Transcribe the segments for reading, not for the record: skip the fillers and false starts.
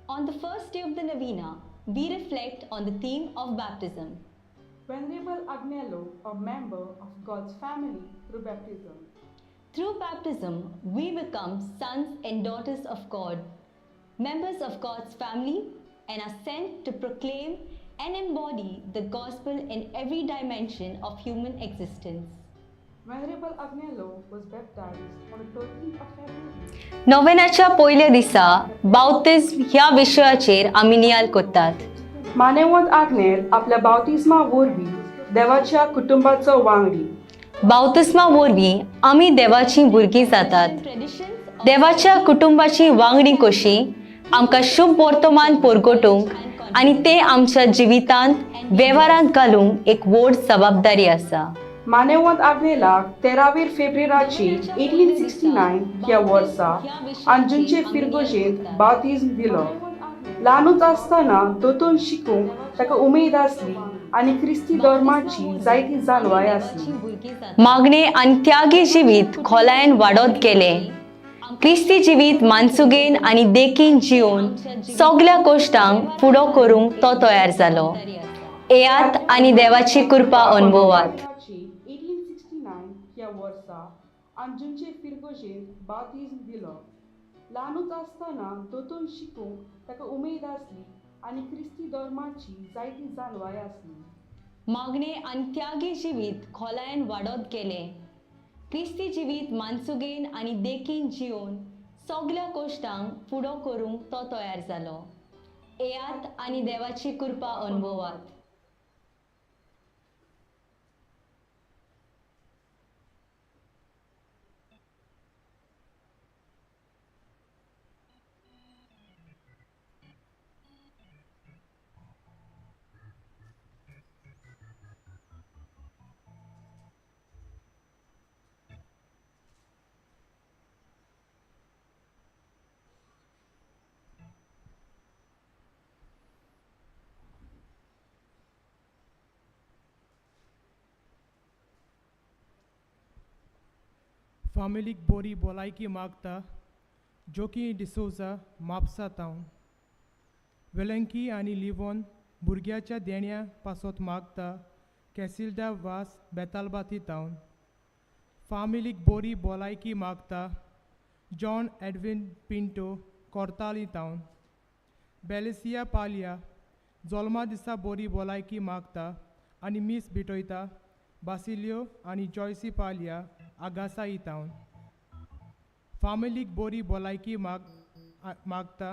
On the first day of the Novena, we reflect on the theme of baptism. Venerable Agnelo, a member of God's family through baptism. Through baptism, we become sons and daughters of God, members of God's family, and are sent to proclaim and embody the gospel in every dimension of human existence. Venerable Agnelo was baptized on the 13th of February. नोव्हेनाच्या पहिल्या दिसा बावतिस्म ह्या विशयाचेर आमी नियाळ कोत्तात. मानेवंत आग्नेल आपल्या बावतिस्मा वरवीं देवाच्या कुटुंबाचो वांगडी. बावतिस्मा वरवीं आमी देवाची भुरगीं जातात. देवाच्या कुटुंबाची वांगडी कशी आमकां शुभ वर्तमान परगटूंक आनी ते आमच्या जिवितांत वेव्हारांत घालूंक एक व्हड जबाबदारी आसा. मानेवंत आग्नेलाक 13 फेब्रुवारीची 1869 ह्या वर्सा अंजुंचे फिरगोजेंत बावतिस्म दिलो. ल्हानूच आसतना दोतोन शिकूंक ताका उमेद आसली आनी क्रिस्ती धर्माची जायती जाणवाय आसली. मागणे आनी त्यागी जिवीत खोलायेन वाडत गेले. क्रिस्ती जिवीत मानसुगेन आनी देखीन जिवन सगळ्या कश्टांक फुडो करूंक तो तयार जालो. येयात आनी देवाची कृपा अनुभवात. 1869 ह्या वर्सा अंजुंचे फिरगोजेंत बावतिस्म दिलो. ल्हानूच आसतना दोतोन शिकूंक ताका उमेद आसली आनी क्रिस्ती धर्माची जायती जाणवाय आसली. मागणे आनी त्यागी जिवीत खोलायेन वाडत गेले. क्रिस्ती जिवीत मानसुगेन आनी देखीन जिवन सगळ्या कश्टांक फुडो करूंक तो तयार जालो. येयात आनी देवाची कृपा अनुभवात. फामिलीक बरी भलायकी मागता जोकी डिसोजा म्हापसा तावन वेलंकी आनी लिवोन भुरग्याच्या देण्या पासत मागता कॅसिल्डा वास बेतालबाती तावन फामिलीक बरी भलायकी मागता जॉन एडविन पिंटो कोर्ताली तावन बेलेसिया पालिया जल्मा दिसा बरी भलायकी मागता आनी मीस भिटयता बासिलियो आनी जॉयसी पालिया आगासाई तावन फामिलीक बरी भलायकी मागता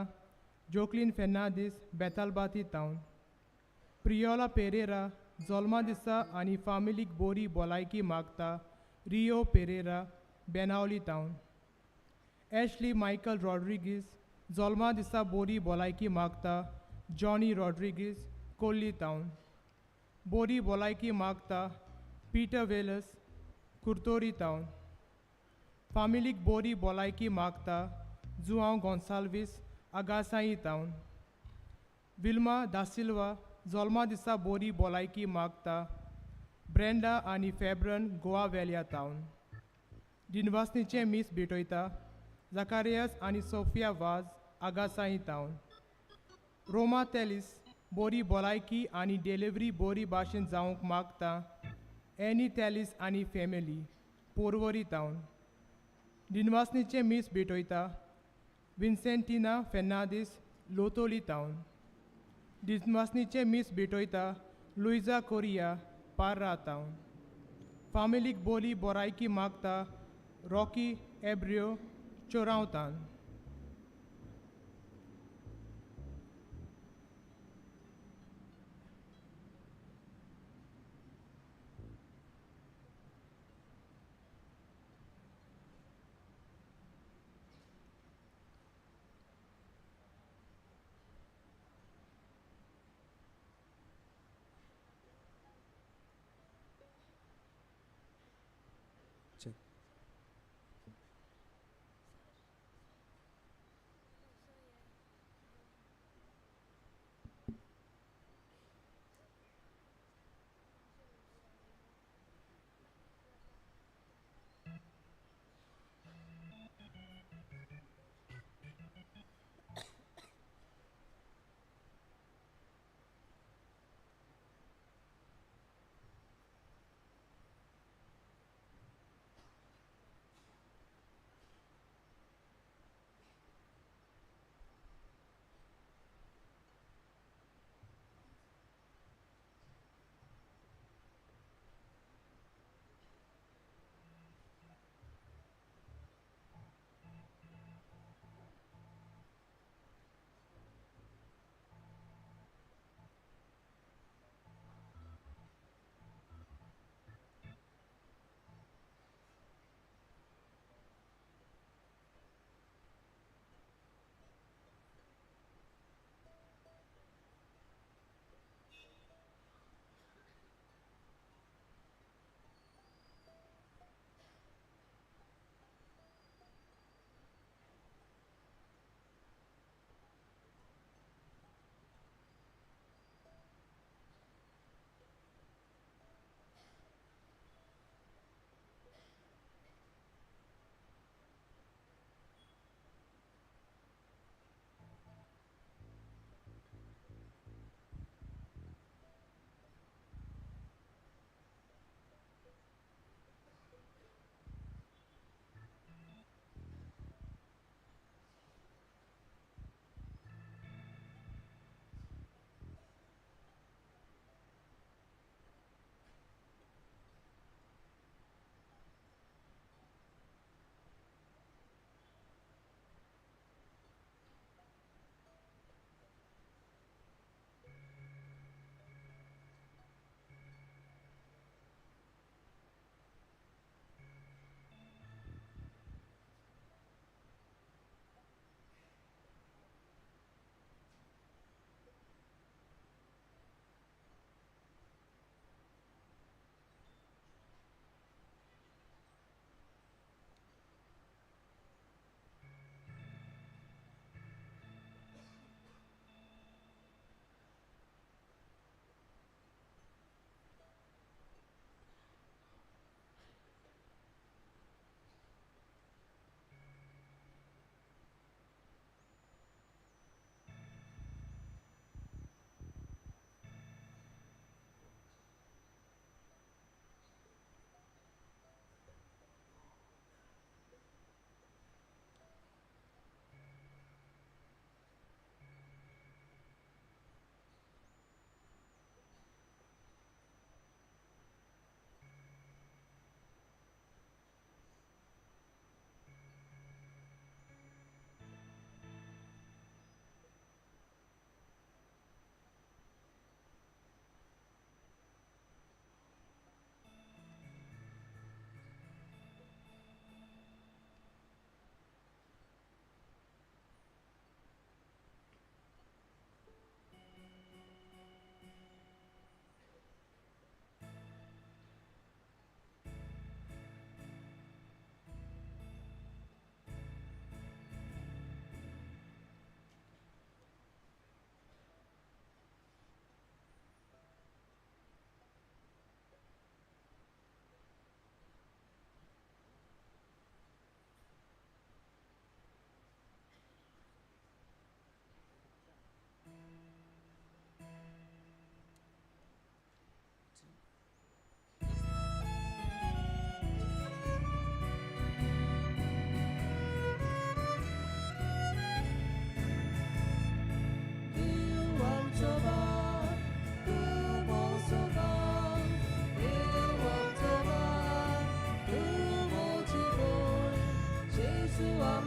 जोक्लिन फेर्नांदीस बेतालबाती तावन प्रियोला पेरेरा जल्मा दिसा आनी फामिलीक बरी भलायकी मागता रियो पेरेरा बेनावली तावन एशली मायकल रॉड्रिगीस जल्मा दिसा बरी भलायकी मागता जॉनी रॉड्रिगीस कोल्ली तावन बरी भलायकी मागता पीटर वेलस कुर्तोरी तावन फामिलीक बरी भलायकी मागता जुआंव गोन्साल्वीस आगासाई तावन विल्मा दासिल्वा जल्मा दिसा बरी भलायकी मागता ब्रेंडा आनी फेब्रन गोवा वेल्या तावन दिनवासनीचे मीस भेटयता जाकारियास आनी सोफिया वाज आगासाई तावन रोमा तेलिस बरी भलायकी आनी डिलिव्हरी बरी भाशेन जावंक मागता एनी तेलिस आनी फॅमिली पोरवरी तावन दिनवासनीचे मीस भेटयता विन्सेंटिना फेर्नांदीस लोतोली तावन दिनवासनीचे मीस भेटयता लुइजा कोरिया पार्रा तावन फामिलीक बरी भलायकी मागता रॉकी एब्रियो चोराव तावन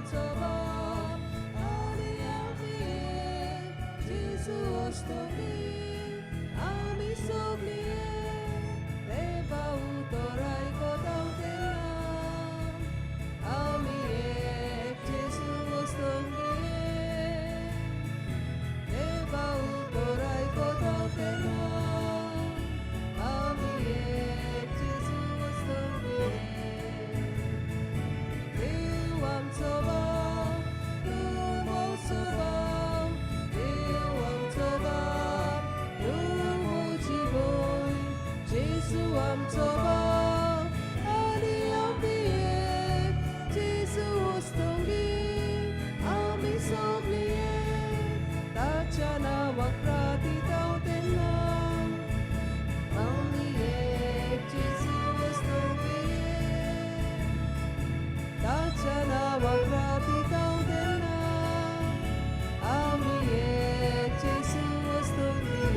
आमचो बाप आनी आमये जेजू वस्तुंगी आमी सगळी देवा उतोराय कोताव तेन्ना आमी एक जेजू वस्तुंगी देवा उतोराय कोताव तेन्ना आमी एक जेजू वस्तुंगी देव आमचो बाप तूं मोचो बाप देव आमचो बाप तूं मोची भूंय जेजू आमचो बाप आनी आमी एक जेजू वस्तुंगी आमी सगळी एक ताच्या नांवाक प्रार्थितांव तेन्ना आमी एक जेजू वस्तुंगी ताच्या नांवाक प्रार्थितांव तेन्ना आमी एक जेजू वस्तुंगी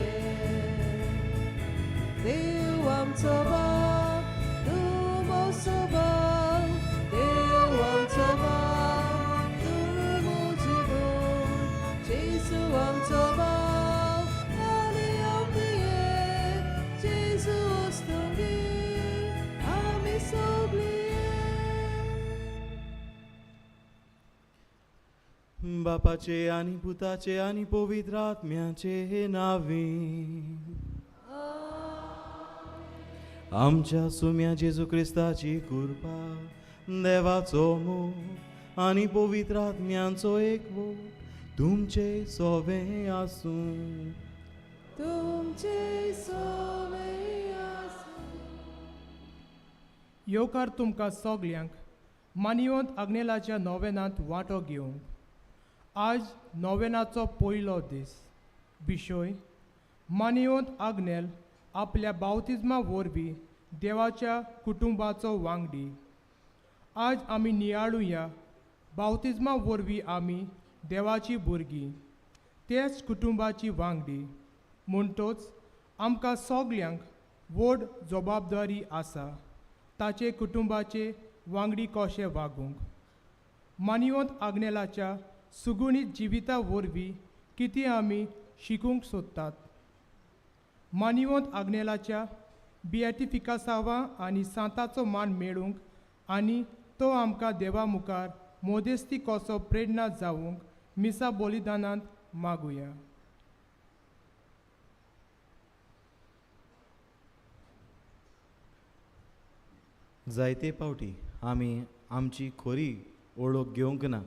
देव आमचो बाप तूं मोचो बाप देव आमचो बाप तूं मोची भूंय जेजू आमचो बाप आनी आमी एक जेजू वस्तुंगी आमी सगळी बापाचे आनी पुताचे आनी पवित्र आत्म्याचे नावी आमच्या सुम्या जेजू क्रिस्ताची कृपा देवाचो मोग आनी पवित्र आत्म्यांचो एकवो तुमचे सोवे आसूं तुमचे सोवे आसूं येवकार तुमकां सगल्यांक मानिवंत आग्नेलाच्या नोवेनांत वांटो घेवंक आज नोवेनाचो पयलो दीस विशय मानिवंत आग्नेल आपल्या बावतिजमा वरवीं देवाच्या कुटुंबाचो वांगडी आज आमी नियाळुया बावतिजमा वरवीं आमी देवाची भुरगीं तेच कुटुंबाची वांगडी म्हणटच आमकां सगल्यांक व्हड जबाबदारी आसा ताचे कुटुंबाचे वांगडी कशें वागूंक मानिवंत आग्नेलाच्या सुगुणीत जिविता वरवीं कितें आमी शिकूंक सोदतात मानिवंत आग्नेलाच्या बिएटिफिकासावा आनी सांताचो मान मेळूंक आनी तो आमकां देवा मुखार मोदेस्ती कसो प्रेरणा जावंक मिसा बलिदानांत मागुया जायते फावटी आमी आमची खरी ओळख घेवंक ना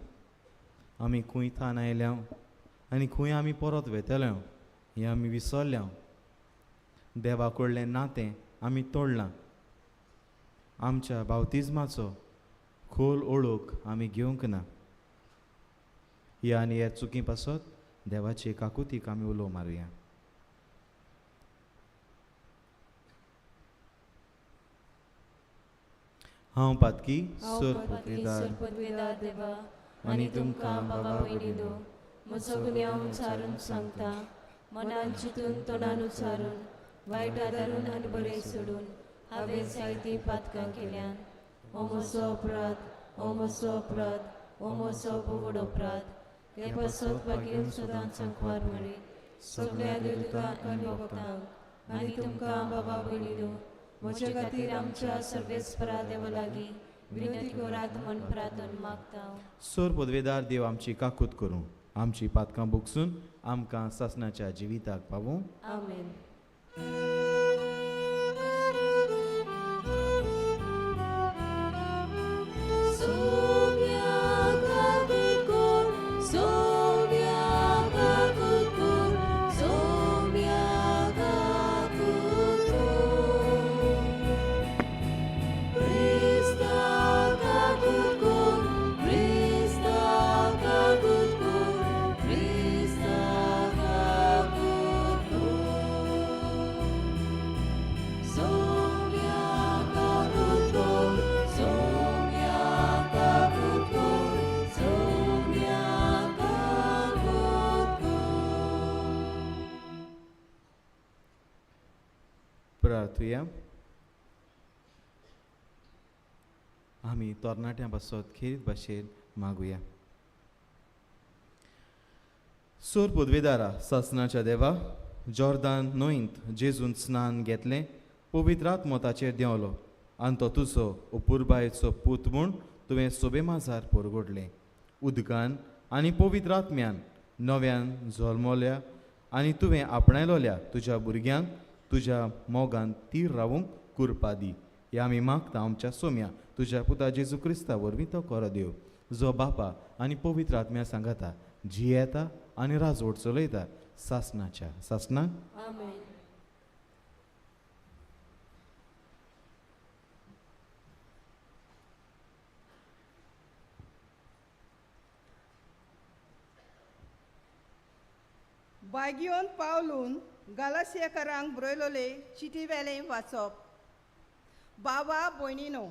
आमी खंय थान आयल्या आनी खंय आमी परत वेतल्या हें आमी विसरल्या देवा कडलें नातें आमी तोडलां आमच्या बावतिजमाचो खोल ओळख आमी घेवंक ना ह्या आनी ह्या चुकी पासत देवाचे काकुतीक आमी उलो मारुया हांव पातकी सर पदवीदार देवा आनी तुमकां बाबा भयणीनो म्हजो गुन्यांव उच्चारून सांगता मनान चिंतून तोंडान उच्चारून वायट आदारून आनी बरें सोडून हांवें जायतीं पातकां केल्यान हो म्हजो अपराध हो म्हजो अपराध हो म्हजो व्हड अपराध हे पासत बागेन सदांच सांकवार म्हळी सगळ्या देवदूतांक आनी भक्तांक आनी तुमकां बाबा भयणीनो म्हजे खातीर आमच्या सर्वेस्परा देवा लागीं विनंती करात म्हण प्रार्थन मागता सोर पदवेदार देव आमची काकूत करूं आमची पातकां भोगसून आमकां सासणाच्या जिविताक पावूं आमेन प्रार्थुया आमी तरणाट्यां पासत खेरीत भाशेन मागुया. सोर पदवेदारा सासणाच्या देवा, जॉर्दान न्हंयत जेजून स्नान घेतलें, पवित्र आत्मो ताचेर देंवलो आनी तो तुजो उपुरबायेचो पूत म्हूण तुवें सोबे माजार परगोडलें. उदकान आनी पवित्र आत्म्यान नव्यान जल्मल्या आनी तुवें आपणायलोल्या तुज्या भुरग्यांक तुज्या मोगान तीर रावूंक कुरपा दी. हे आमी मागता आमच्या सोम्या तुज्या पुता जेजू क्रिस्ता वरवीं तो करो देव, जो बापा आनी पवित्र आत्म्या सांगाता, जियेता आनी राजवट चलयता सासणाच्या सासणाक. आमेन. बागयोन पावलून गालासियाकारांक बरयलोले चिटी वेलें वाचप. बावा भयणीनो,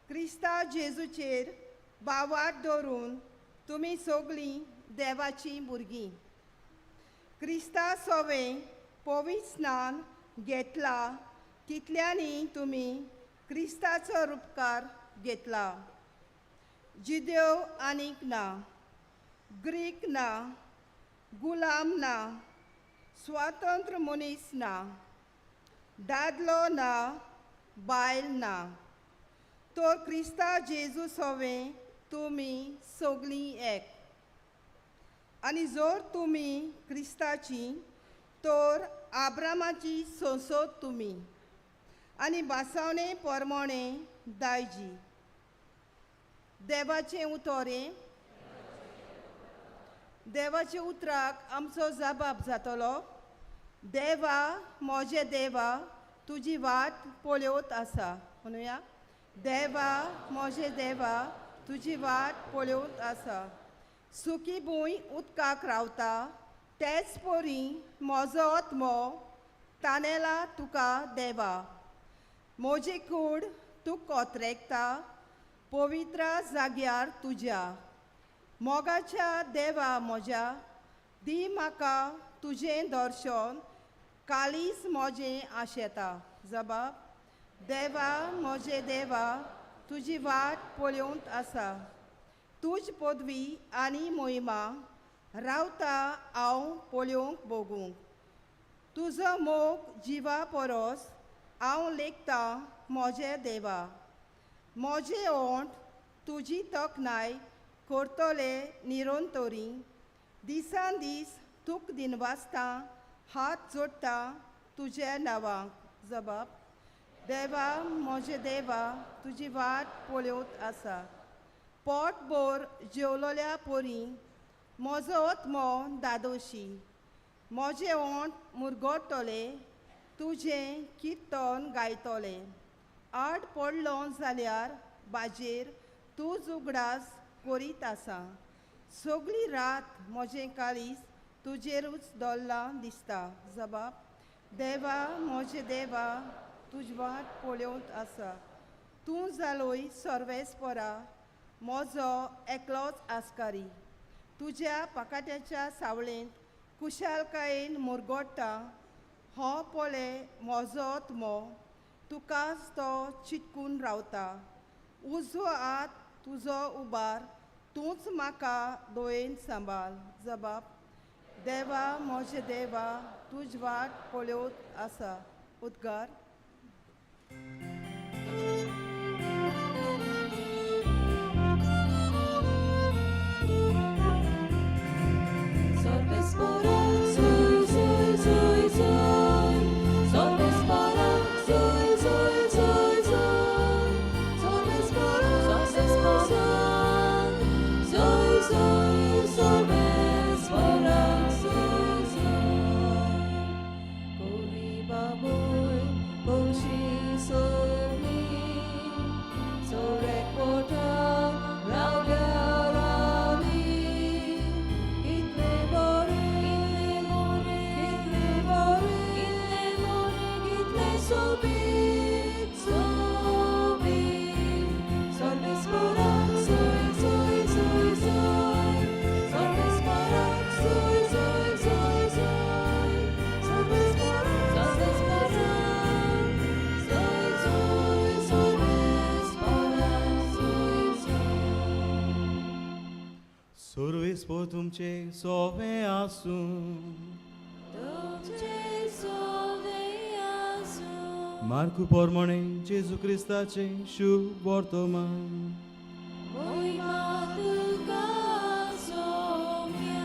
क्रिस्ता जेजूचेर बावाट दवरून तुमी सगळीं देवाचीं भुरगीं. क्रिस्ता सोवें पवित्र स्नान घेतला तितल्यांनी तुमी क्रिस्ताचो उपकार घेतला. जिदेव आनीक ना, ग्रीक ना, गुलाम ना, स्वातंत्र्य मनीस ना, दादलो ना, बायल ना, तर क्रिस्ता जेजू सोवें तुमी सगळीं एक. आनी जर तुमी क्रिस्ताची, तर आब्रामाची संसद तुमी आनी बासावणे परमणे दायजी. देवाचें उतोरें. देवाच्या उतराक आमचो जबाब जातलो. देवा म्हजे देवा, तुजी वाट पळयत आसा. म्हणुया, देवा म्हजे देवा, तुजी वाट पळयत आसा. सुकी भूंय उदकाक रावता, तेच परी म्हजो आत्मो तानेला तुका देवा. म्हजी कूड तूं कोत्रेकता, पवित्र जाग्यार तुज्या. मोगाच्या देवा म्हज्या, दी म्हाका तुजें दर्शन, काळीज म्हजें आशेता. जबाब. देवा म्हजे देवा, तुजी वाट पळयत आसा. तुज पदवी आनी मोहिमा रावता हांव पळोवंक बगूंक. तुजो मोग जिवा परस हांव लेखतां म्हजे देवा. म्हजे ओंठ तुजी तोखणाय करतले निरंतरी. दिसान दीस तुक दिनवासता हात जोडटा तुज्या नांवांक. जबाब. देवा म्हजे देवा, तुजी वाट पळयत आसा. पोटभर जेवलोल्या परी म्हजो आत्मो दादोशी. म्हजे ओंठ मुरगोडटले, तुजें किर्तन गायतले. आड पडलो जाल्यार बाजेर तूं उगडास करीत आसा. सगळी रात म्हजें काळीज तुजेरूच दल्लां दिसता. जबाब. देवा म्हजे देवा, तुजी वाट पळयत आसा. तूं जालोय सर्वेस्परा, म्हजो एकलोच आस्कारी. तुज्या पाकाट्याच्या सावळेंत कुशालकायेन मुरगोडटा. हो पळे म्हजो आत्मो, तुकाच तो चिटकून रावता. उजो हात तुजो उबार, तूंच म्हाका दोयेन सांबाळ. जबाब. देवा म्हजे देवा, तुजी वाट पळयत आसा. उद्गार. So क्रिस्पो तुमचे सोवे आसूं तुमचे सोवे आसूं मार्कू पोरमोणे जेजू क्रिस्ताचे शुभ वर्तमान मोहिमा तुका सोम्या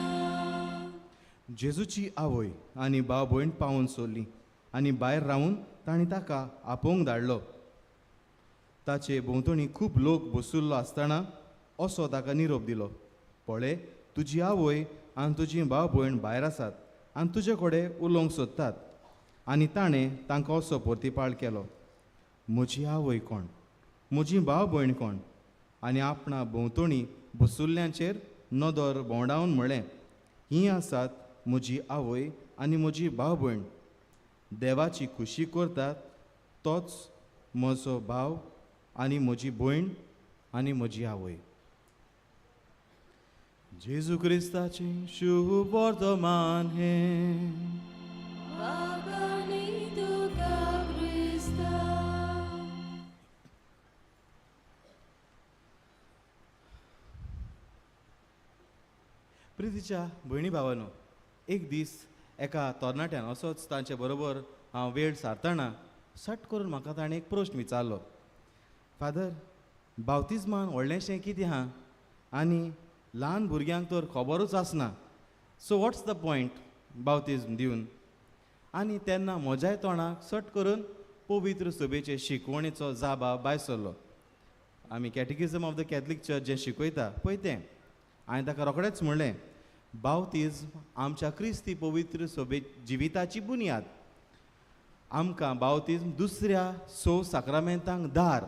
जेजूची आवय आनी भाव भयण पावून सोडली आनी भायर रावून तांणी ताका आपोवंक धाडलो. ताचे भोंवतणी खूब लोक बसुल्लो आसतना असो ताका निरोप दिलो, पळय तुजी आवय आनी तुजी भाव भयण भायर आसात आनी तुजे कडेन उलोवंक सोदतात. आनी ताणें तांकां असो परतीपाळ केलो, म्हजी आवय कोण, म्हजी भाव भयण कोण? आनी आपणा भोंवतणी बसुल्ल्यांचेर नदर भोंवडावन म्हळें, हीं आसात म्हजी आवय आनी म्हजी भाव भयण. देवाची खुशी करतात तोच म्हजो भाव आनी म्हजी भयण आनी म्हजी आवय. जेजू क्रिस्ताचे शुभ वर्तमान हें वाकानी तुका क्रिस्ता प्रितीच्या भयणी भावानो, एक दीस एका तरणाट्यान असोच तांचे बरोबर हांव वेळ सारतना सट करून म्हाका ताणें एक प्रश्न विचारलो, फादर बावतिजमान व्हडलेंशें कितें आहा आनी ल्हान भुरग्यांक तर खबरूच आसना, सो वॉट्स द पॉयंट बावतिजम दिवन? आनी तेन्ना म्हज्याय तोंडाक सट करून पवित्र सभेचे शिकवणेचो जाबाब भायर सरलो. आमी कॅटिकिझम ऑफ द कॅथलीक चर्च जें शिकयता पळय तें. हांवें ताका रोखडेंच म्हणलें, बावतिजम आमच्या क्रिस्ती पवित्र सभे जिविताची बुनयाद. आमकां बावतिजम दुसऱ्या 6 साक्रामेंतांक दार.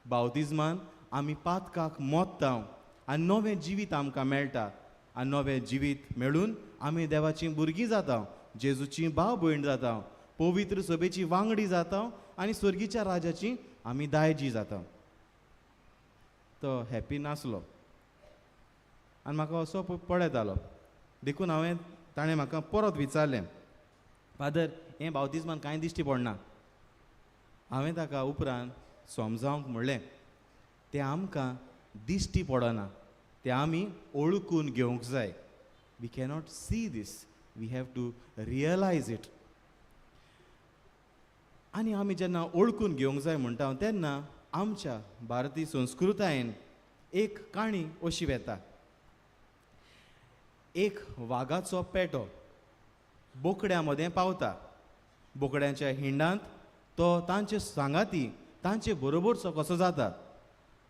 बावतिजमान आमी पातकाक मोत्तांव आनी नवें जिवीत आमकां मेळटा आनी नवें जिवीत मेळून आमी देवाचीं भुरगीं जाता, जेजूचीं भाव भयण जाता, पवित्र सभेची वांगडी जाता आनी स्वर्गीच्या राजाची आमी दायजी जाता. तो हॅप्पी नासलो आनी म्हाका असो पळयत आलो. देखून हांवें ताणें म्हाका परत विचारलें, फादर हें बावतिजमान कांय दिश्टी पडना. हांवें ताका उपरांत समजावंक म्हणलें, तें आमकां दिश्टी पडना, तें आमी ओळखून घेवंक जाय. We cannot see these, we have to realise it. आनी आमी जेन्ना ओळखून घेवंक जाय म्हणटा तेन्ना आमच्या भारतीय संस्कृतायेन एक काणी अशी वेता. एक वागाचो पेटो बोकड्या मदें पावता. बोकड्यांच्या हिंडांत तो तांचे सांगाती तांचे बरोबरचो कसो जाता.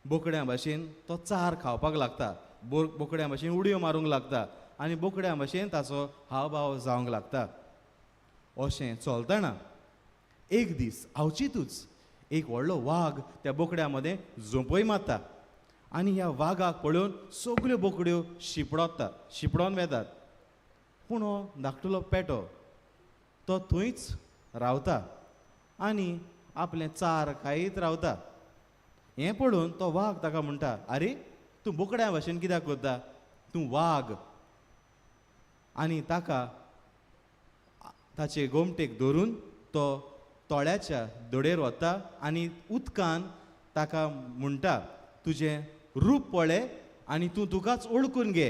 बोकड्या भाशेन तो चार खावपाक लागता, बोकड्या भाशेन उडयो मारूंक लागता आनी बोकड्या भाशेन ताचो हावभाव जावंक लागता. अशें चलतना एक दीस आवचितूच एक व्हडलो वाग त्या बोकड्या मदें झोंपय मारता आनी ह्या वागाक पळोवन सगल्यो बोकड्यो शिपडोन वेतात. पूण हो धाकटुलो पेटो तो थंयच रावता आनी आपलें चार खायत रावता. हें पळोवन तो वाग ताका म्हणटा, आरे तूं बोकड्या भाशेन कित्याक करता, तूं वाग. आनी ताका ताचे गोमटेक धरून तो तळ्याच्या दडेर वता आनी उदकान ताका म्हणटा, तुजें रूप पळय आनी तूं तुकाच ओळखून घे,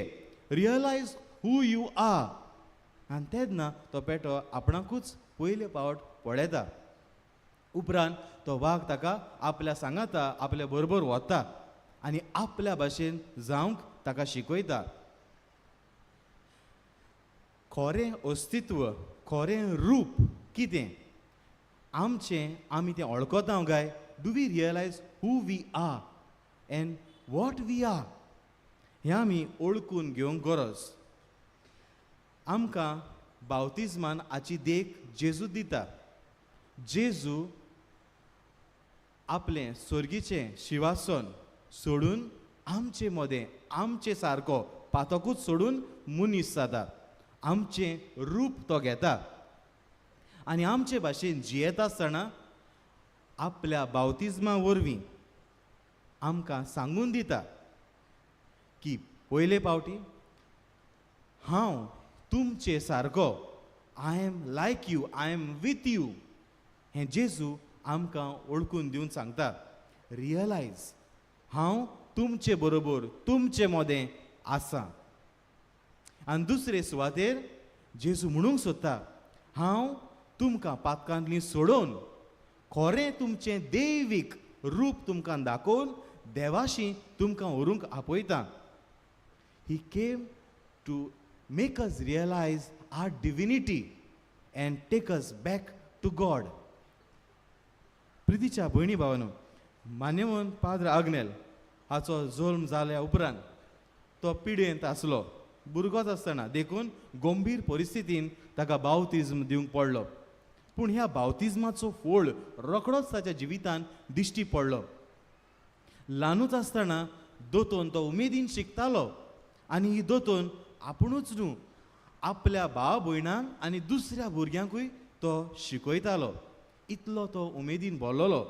रियलायज हू यू आर. आनी तेन्ना तो पेटो आपणाकूच पयले फावट पळयता. उपरांत तो वाग ताका आपल्या सांगाता आपल्या बरोबर वता आनी आपल्या भाशेन जावंक ताका शिकयता. खरें अस्तित्व, खरें रूप कितें आमचें आमी तें वळखता काय? Do we realise who we are and what we are? हें आमी ओळखून घेवंक गरज. आमकां बावतिजमान हाची देख जेजू दिता. जेजू आपलें स्वर्गीचें शिवासन सोडून आमचे मदें आमचे सारको पातकूच सोडून मनीस जाता. आमचें रूप तो घेता आनी आमचे भाशेन जियेता आसतना आपल्या बावतिजमा वरवीं आमकां सांगून दिता की पयले फावटी हांव तुमचे सारको, I am like you, I am with you. हें जेजू आमकां ओळखून दिवन सांगता, रियलायज हांव तुमचे बरोबर तुमचे मदें आसां. आनी दुसरे सुवातेर जेजू म्हणूंक सोदता, हांव तुमकां पातकांतली सोडोवन खरें तुमचें दैवीक रूप तुमकां दाखोवन देवाशी तुमकां व्हरूंक आपयता. He came to make us realise our divinity and take us back to God. प्रितीच्या भयणी भावानो, मान्यवन पाद्र आग्नेल हाचो जल्म जाल्या उपरांत तो पिडेंत आसलो, भुरगोच आसतना देखून गंभीर परिस्थितीन ताका बावतिझम दिवंक पडलो. पूण ह्या बावतिझमाचो फोळ रोखडोच ताच्या जिवितान दिश्टी पडलो. ल्हानूच आसतना दोतोन तो उमेदीन शिकतालो आनी ही दोतोन आपुणूच न्हू आपल्या भाव भयणांक आनी दुसऱ्या भुरग्यांकूय तो शिकयतालो. इतलो तो उमेदीन बोल्लोलो.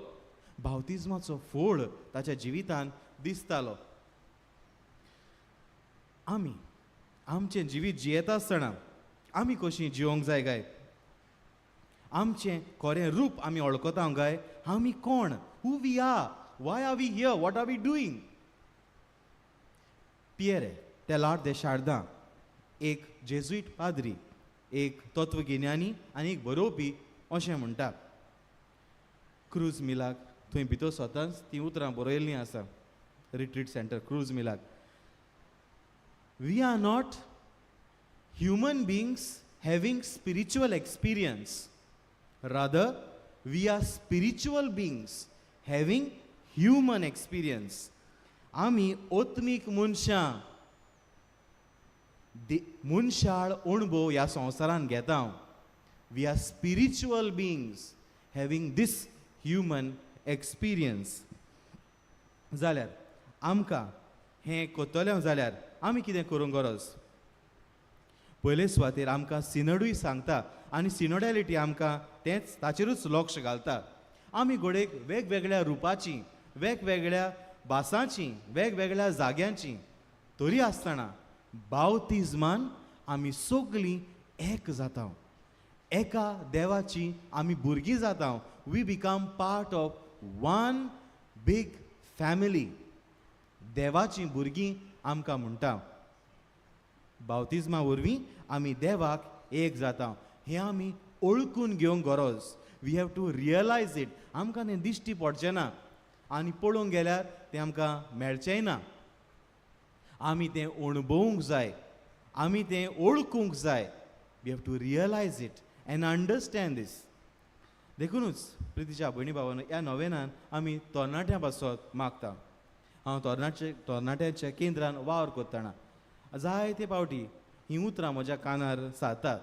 बावतिझमाचो फोळ ताच्या जिवितान दिसतालो. आमी आमचें जिवीत जियेता आसतना आमी कशीं जिवंक जाय काय? आमचें खरें रूप आमी वळखता काय? आमी कोण? Who we we? Why are we here? What are we doing? Pierre Teilhard de Chardin एक जेजुईट पाद्री, एक तत्वगिन्यानी आनी एक बरोवपी अशें म्हणटा. क्रूज मिलाक थंय भितर स्वताच ती उतरां बरयल्लीं आसा. रिट्रीट सेंटर क्रूज मिलाक. We are not human beings having spiritual experience. Rather, we are spiritual beings having human experience. आमी ओत्मीक मनशां मनशाळ अणभव ह्या संवसारान घेता. We are spiritual beings having this human experience. जाल्यार आमकां हें कोत्तलें जाल्यार आमी कितें करूंक गरज? पयले सुवातेर आमकां सिनडूय सांगता आनी सिनोडॅलिटी आमकां तेंच ताचेरूच लक्ष घालता. आमी घोडेक वेगवेगळ्या रुपाची, वेगवेगळ्या भासांची, वेगवेगळ्या जाग्यांची, तरी आसतना बावतिझमान आमी सगळीं एक जाता. एका देवाची आमी भुरगीं जाता. We become part of one big family. देवाची भुरगीं आमकां म्हणटा. बावतिझमा वरवीं आमी देवाक एक जाता. हें आमी ओळखून घेवंक गरज. We have to realise it. आमकां तें दिश्टी पडचें ना आनी पळोवंक गेल्यार तें आमकां मेळचेंय ना. आमी तें अणभवूंक जाय. आमी तें ओळखूंक जाय. We have to realise it and understand this. देखूनच प्रितीच्या भयणी भावानो, ह्या नोवेनान आमी तरणाट्यां पासत मागता. हांव तरणाट्याच्या केंद्रान वावर करतना जायते फावटी हीं उतरां म्हज्या कानार सारतात.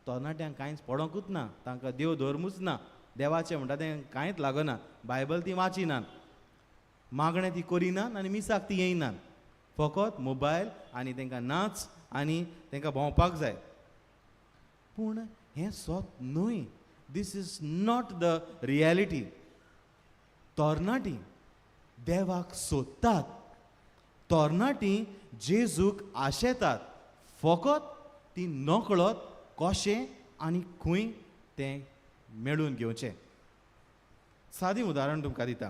तरणाट्यांक कांयच पडोंकूच ना, तांकां देव धर्मूच ना, देवाचें म्हणटा तें कांयच लागना, बायबल ती वाचिनात, मागणें ती करिनात आनी मिसाक ती येयनात. फकत मोबायल आनी तांकां नाच आनी तांकां भोंवपाक जाय. पूण हें सोत न्हय. This is not the reality. तरणाटीं देवाक सोदतात. तरणाटीं जेजूक आशेतात. फकत ती नकळत कशें आनी खंय तें मेळून घेवचें. सादें उदाहरण तुमकां दिता.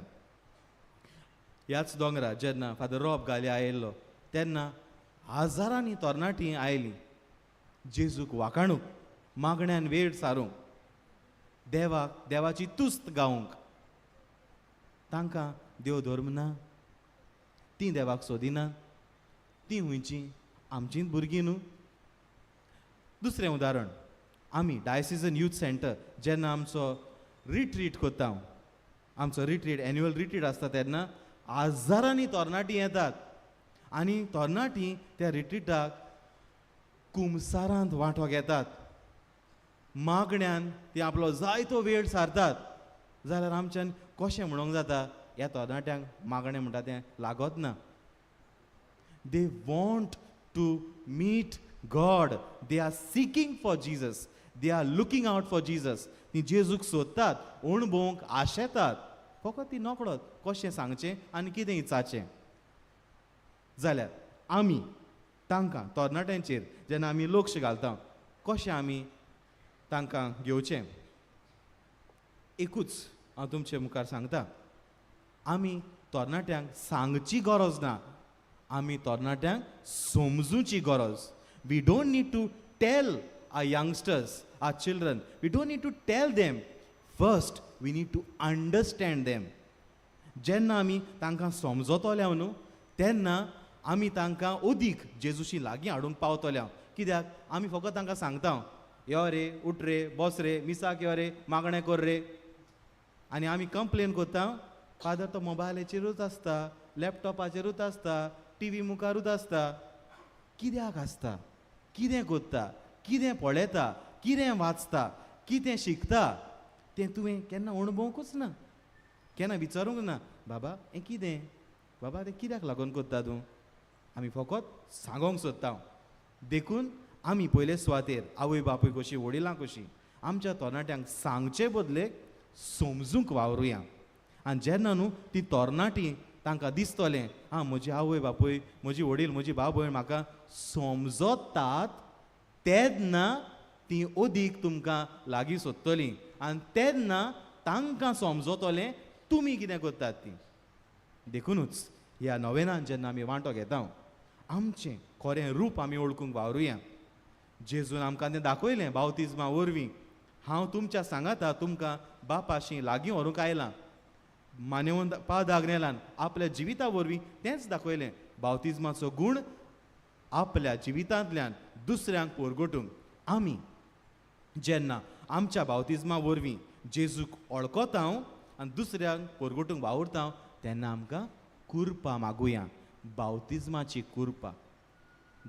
ह्याच दोंगरा जेन्ना फादर रॉब गाले आयिल्लो तेन्ना हजारांनी तरणाटीं आयलीं जेजूक वाखाणूंक, मागण्यांन वेळ सारूंक, देवाची तुस्त गावंक. तांकां देव धर्म ना, तीं देवाक सोदिना, तीं हुंयचीं आमचींच भुरगीं न्हू. दुसरें उदाहरण, आमी डायसिजन यूथ सेंटर जेन्ना आमचो रिट्रीट करता, आमचो रिट्रीट एन्युअल रिट्रीट आसता तेन्ना हजारांनी तरणाटीं येतात आनी तरणाटीं त्या रिट्रीटाक कुमसारांत वांटो घेतात. मागण्यांन ती आपलो जायतो वेळ सारतात. जाल्यार आमच्यान कशें म्हणूंक जाता ह्या तरणाट्यांक मागणें म्हणटा तें लागत ना. They want to meet God. They are seeking for Jesus. They are looking out for Jesus. ती जेजूक सोदतात, अणभवंक आशेतात. फकत ती नकळत कशें सांगचें आनी कितें इचाचें. जाल्यार आमी तांकां तरणाट्यांचेर जेन्ना आमी लक्ष घालता, कशें आमी तांकां घेवचें. एकूच हांव तुमचे मुखार सांगता, आमी तरणाट्यांक सांगची गरज ना, आमी तरणाट्यांक समजुची गरज. We don't need to tell our youngsters, our children, we don't need to tell them. First, we need to understand them. जेन्ना आमी तांकां समजतले न्हू तेन्ना आमी तांकां अदीक जेजूशी लागीं हाडूंक पावतले. कित्याक आमी फकत तांकां सांगता यो रे उठ रे बस रे मिसाक यो रे मागणें कर रे आनी आमी कंप्लेन करता फादर तो मोबायलाचेरूच आसता लॅपटॉपाचेरूच आसता टीव्ही मुखारूच आसता. कित्याक आसता कितें करता कितें पळयता कितें वाचता कितें शिकता तें तुवें केन्ना अणभवूंकूच ना केन्ना विचारूंक ना बाबा हें कितें बाबा तें कित्याक लागून करता तूं. आमी फकत सांगोंक सोदता. देखून आमी पयले सुवातेर आवय बापूय कशी वडिलां कशी आमच्या तरणाट्यांक सांगचे बदलेक समजूंक वावरुया. आनी जेन्ना न्हू ती तरणाटी तांकां दिसतलें म्हजी आवय बापूय म्हजी वडील म्हजी भाव भयण म्हाका समजतात तेन्ना ती अदीक तुमकां लागीं सोदतलीं आनी तेन्ना तांकां समजतलें तुमी कितें करतात ती. देखूनच ह्या नोवेनान जेन्ना आमी वांटो घेता आमचें खरें रूप आमी वळखूंक वावरुया. जेजून आमकां तें दाखयलें बावतिजमा वरवीं हांव तुमच्या सांगाता तुमकां बापाशी लागीं व्हरूंक आयलां. मानेवंत पाद आग्नेलान आपल्या जिविता वरवीं तेंच दाखयलें बावतिजमाचो गूण आपल्या जिवितांतल्यान दुसऱ्यांक पोरगोटूंक. आमी जेन्ना आमच्या बावतिजमा वरवीं जेजूक वळखता आनी दुसऱ्यांक पोरगोटूंक वावुरता तेन्ना आमकां कुर्पा मागुया. बावतिजमाची कुर्पा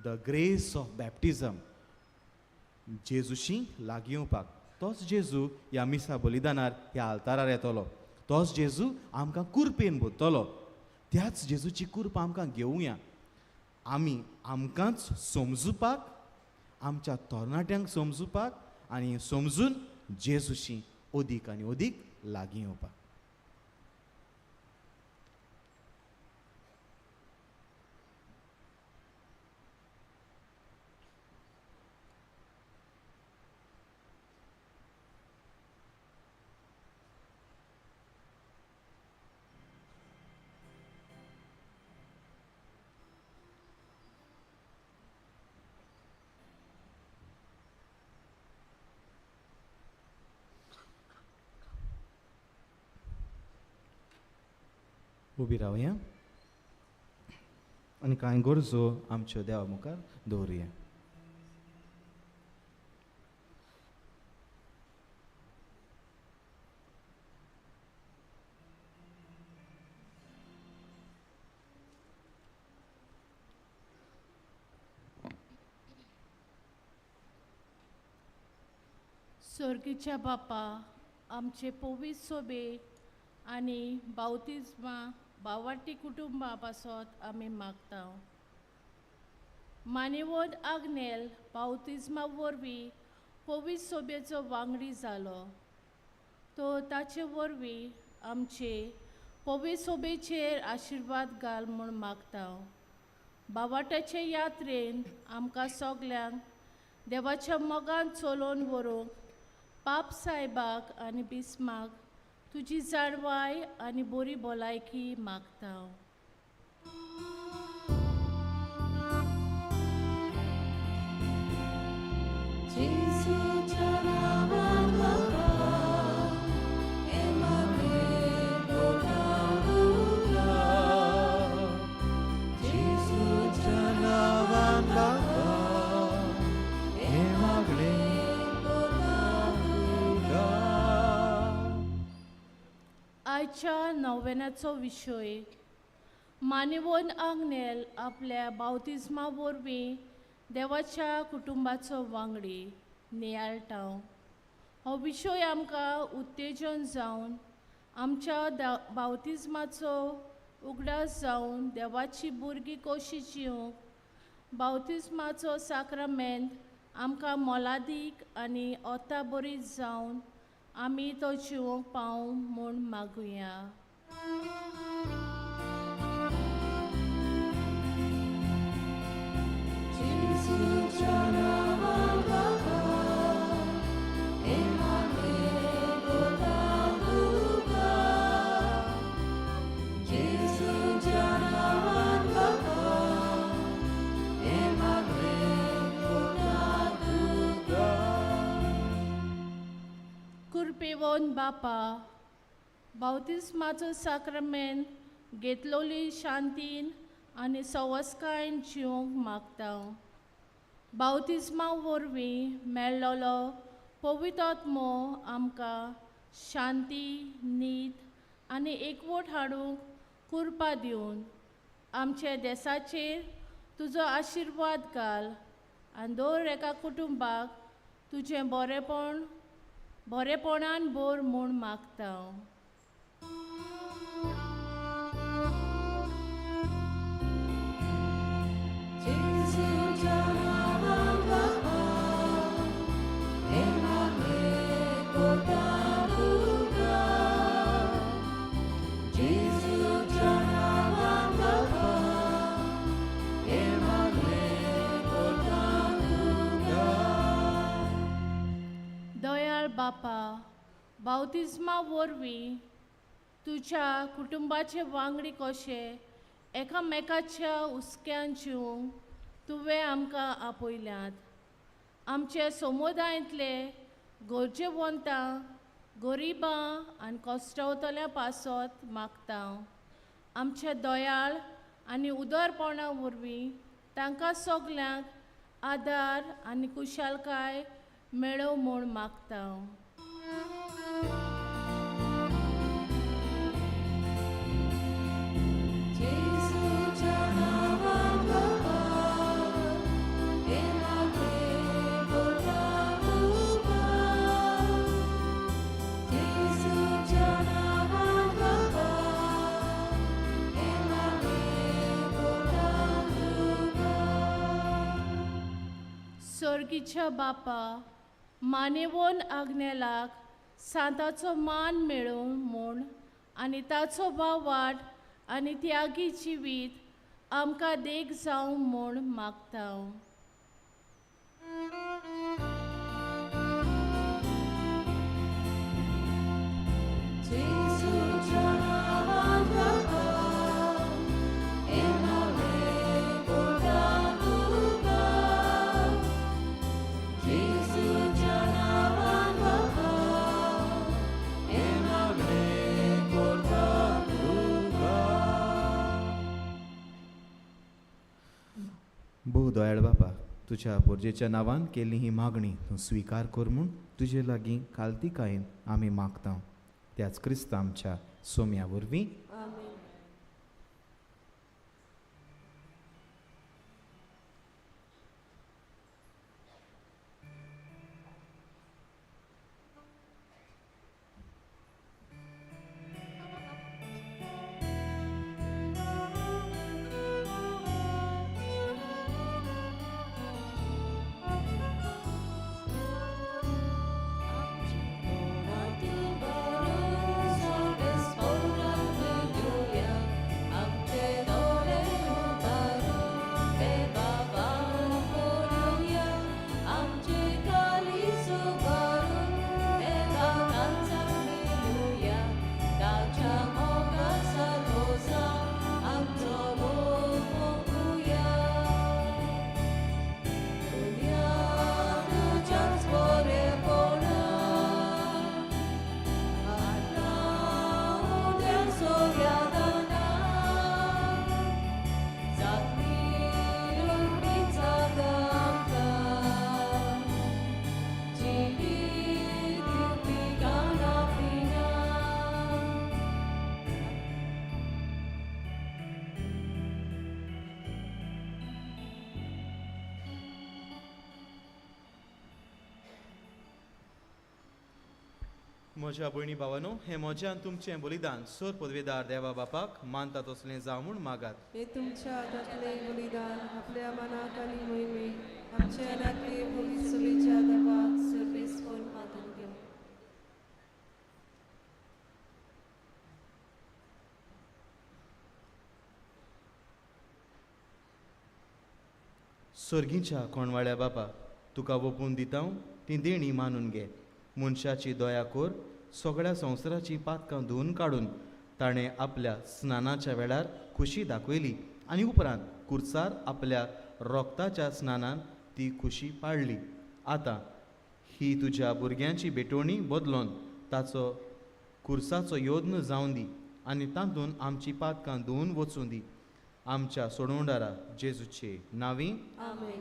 द ग्रेस ऑफ बॅप्टिजम जेजूशी लागीं येवपाक. तोच जेजू ह्या मिसा बलिदानार ह्या आल्तारार येतलो. तोच जेजू आमकां कुर्पेन भरतलो. त्याच जेजूची कुर्पा आमकां घेवया. आमी आमकांच समजुपाक आमच्या तरणाट्यांक समजुपाक आनी समजून जेजूशी अदीक आनी अदीक लागीं येवपाक. उबी रावया आनी कांय गरजो आमच्यो देवा मुखार दवरुया. स्वर्गीच्या बापा आमचे पवित्र सोबे आनी बावतिजमा बावाटी कुटुंबा पासत आमी मागता. मानेवंत आग्नेल बावतिजमा वरवीं पवित्र सोबेचो वांगडी जालो. तो ताचे वरवीं आमचे पवित्र सोबेचेर आशिर्वाद घाल म्हूण मागता. बावाट्याचे यात्रेन आमकां सगल्यांक देवाच्या मोगान चलोवन व्हरूंक पाप सायबाक आनी बिस्माक तुजी जाणवाय आनी बरी भलायकी मागता. आयच्या नोवेनाचो विशय मानेवंत आग्नेल आपल्या बावतिजमा वरवीं देवाच्या कुटुंबाचो वांगडी नियाळटा. हो विशय आमकां उत्तेजन जावन आमच्या बावतिजमाचो उगडास जावन देवाची भुरगीं कशी जिवंक बावतिजमाचो साक्रामेंत आमकां मोलादीक आनी ओता बरी जावन आमी तो जिवंक पावूं म्हूण मागुया. कुरपेवोन बापा, बावतिस्माचो साक्रामेंट घेतलोली शांतीन आनी सवस्कायेन जिवंक मागता. बावतिस्मा वरवीं मेळ्ळोलो पवित्र आत्मो आमकां शांती, न्हीद आनी एकवट हाडूंक कुरपा दिवन आमच्या देशाचेर तुजो आशिर्वाद घाल आनी दर एका कुटुंबाक तुजें बरेपणान भर म्हूण मागता. दयाळ बापा, बावतिस्मा वरवीं तुज्या कुटुंबाचे वांगडी कशे एकामेकाच्या हुस्क्यान जिवंक तुवें आमकां आपयल्यात. आमचे समुदायांतले गरजेवंतां, गरिबां आनी कश्टावतल्या पासत मागता. आमचे दयाळ आनी उदारपणा वरवीं तांकां सगल्यांक आदार आनी कुशलकाय मेळो म्हूण मागता. सर्गीच्या बापा, मानेवोन आग्नेलाक सांताचो मान मेळोवन म्हूण आनी ताचो वाड आनी त्यागी जिवीत आमकां देख जावं म्हूण मागता. भोव दयाळ बापा, तुज्या पोरजेच्या नांवान केल्ली ही मागणी तूं स्विकार कर म्हूण तुजे लागीं काल्तिकायेन आमी मागता. त्याच क्रिस्त आमच्या सोम्या वरवीं. म्हज्या भयणी भावानो, हे म्हजें आनी तुमचें बलिदान सर पदवेदार देवा बापाक मानता तसलें जावं म्हूण मागात. हे तुमच्या हातांतलें बलिदान आपल्या मनाक आनी मोहिमेक आमच्या नातले पवित्र चलयेच्या देवाक सर्वेस करून मातून घेवं. सर्गीच्या कोणवाळ्या बापा, तुका ओपून दिता ती देणी मानून घे. मनशाची दया कोर, सगळ्या संवसाराची पातकां धुवन काडून ताणें आपल्या स्नानाच्या वेळार खुशी दाखयली आनी उपरांत कुर्सार आपल्या रोगताच्या स्नानान ती खुशी पाळली. आतां ही तुज्या भुरग्यांची भेटवणी बदलोवन ताचो खुर्साचो योद्न जावन दी आनी तातूंत आमची पातकां धुवन वचूं दी आमच्या सोडवणारा जेजूचे नावी आमेन.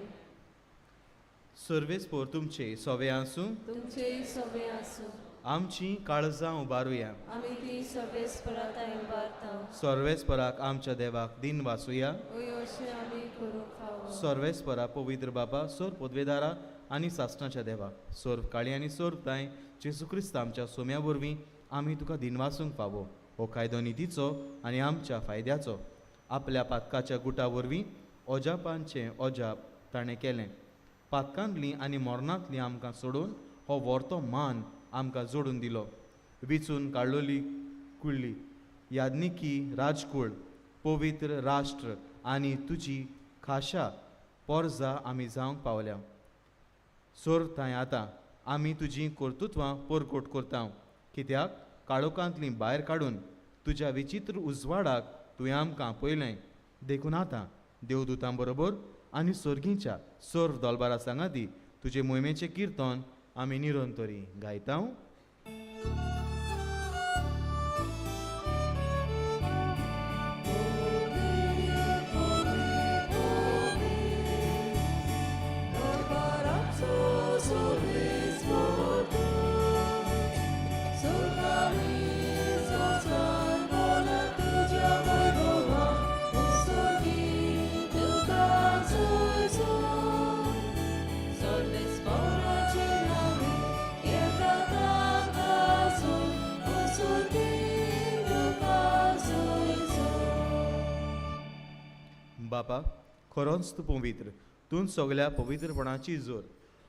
सर्वेस्पोर तुमचे सोवे आसूं तुमचे सवे आसूं. आमची काळजां उबारुया आमी ती सर्वेस्परात उबारता. सर्वेस्पराक आमच्या देवाक दिन वाचुया अशें आमी करूंक फावो. सर्वेस्परा पवित्र बाबा सोर पदवेदारा आनी सासणाच्या देवाक सोर काळी आनी सोर ताय जेजू क्रिस्त आमच्या सोम्या वरवीं आमी तुका दिन वाचूंक फावो हो कायदो नितीचो आनी आमच्या फायद्याचो आपल्या पातकाच्या गुटा वरवीं ओजापांचें ओजाप ताणें केलें पातकांतलीं आनी मरणांतलीं आमकां सोडून हो व्हरतो मान आमकां जोडून दिलो विचून काडलोली कुळ्ळी यादनिकी राजकूळ पवित्र राष्ट्र आनी तुजी खाशा पोरजा आमी जावंक पावल्या सोर थंय आतां आमी तुजीं कर्तुत्वां परकोट करता कित्याक काळोखांतलीं भायर काडून तुज्या विचित्र उजवाडाक तुवें आमकां पयलें देखून आतां देवदूतां बरोबर आनी सर्गीच्या सोर दोलबारा सांगाती तुजे मोहिमेचें किर्तन आमी निरंतरी गायता. बापा खरोच तूं पवित्र तूं सगल्या पवित्रपणाची जोर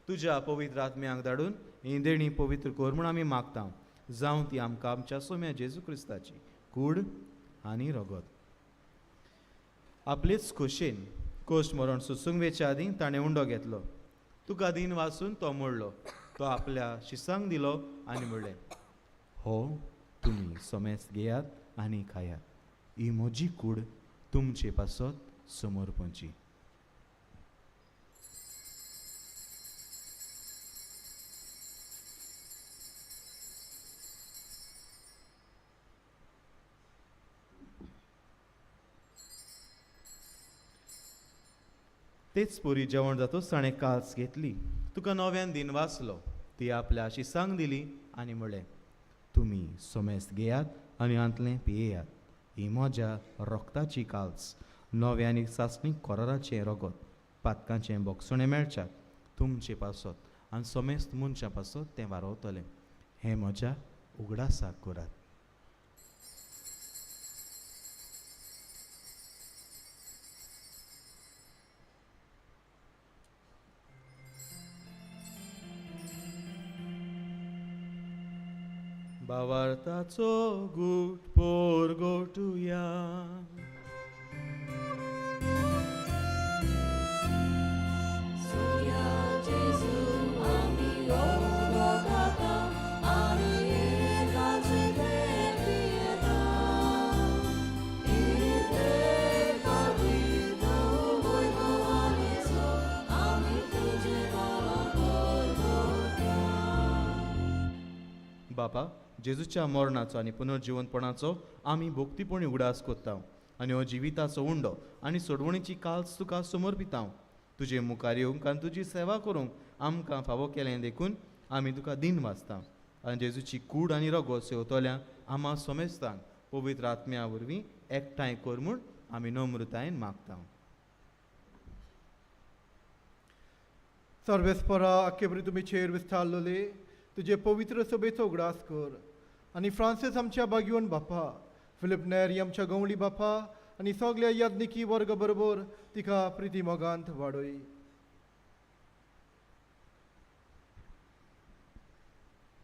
तुज्या पवित्र आत्म्याक धाडून ही देणी पवित्र कर म्हूण आमी मागता जावं ती आमकां आमच्या सोम्या जेजू क्रिस्ताची कूड आनी रगत. आपलेच खोशेन कोश्ट मरण सुसूंक वेच्या आदीं ताणें उंडो घेतलो तुका दिन वाचून तो मोडलो तो आपल्या शिसांक दिलो आनी म्हणलें हो तुमी सोमेस्त घेयात आनी खायात ही म्हजी कूड तुमचे पासत समर्पणची. तेच पोरी जेवण जातोच ताणें काल्स घेतली तुका नव्यान दिन वाचलो ती आपल्या शिसांक दिली आनी म्हणलें तुमी सोमेस्त घेयात आनी आंतलें पियेयात ही म्हज्या रोगताची काल्स नव्यानी सासणीक कोराराचें रगत पातकांचें बोगसणें मेळच्याक तुमचे पासत आनी सोमेस्त मनशां पासत तें वारोवतलें हें म्हज्या उगडासाक करात. भावार्थाचो गूट पोरगोटुया बापा जेजूच्या मरणाचो आनी पुनर्जिवनपणाचो आमी भोक्तीपणी उगडास कोत्ता आनी हो जिविताचो उंडो आनी सोडवणीची काल्स तुका समर्पिता तुजे मुखार येवंक आनी तुजी सेवा करूंक आमकां फावो केलें देखून आमी तुका दिन वाचता आनी जेजूची कूड आनी रगत सेवतोल्या आम्हा सोमेस्तांक पवित्र आत्म्या वरवीं एकठांय कर म्हूण आमी नम्रतायेन मागता. सर्वेस्परा आख्खे बरी तुमी चेर विस्तारलोले तुजे पवित्र सभेचो उगडास कर आनी फ्रांसीस आमच्या बागयोन बापा फिलिप नेरी आमच्या गवळी बापा आनी सगल्या याज्ञिकी वर्ग बरोबर तिका प्रिती मोगांत वाडय.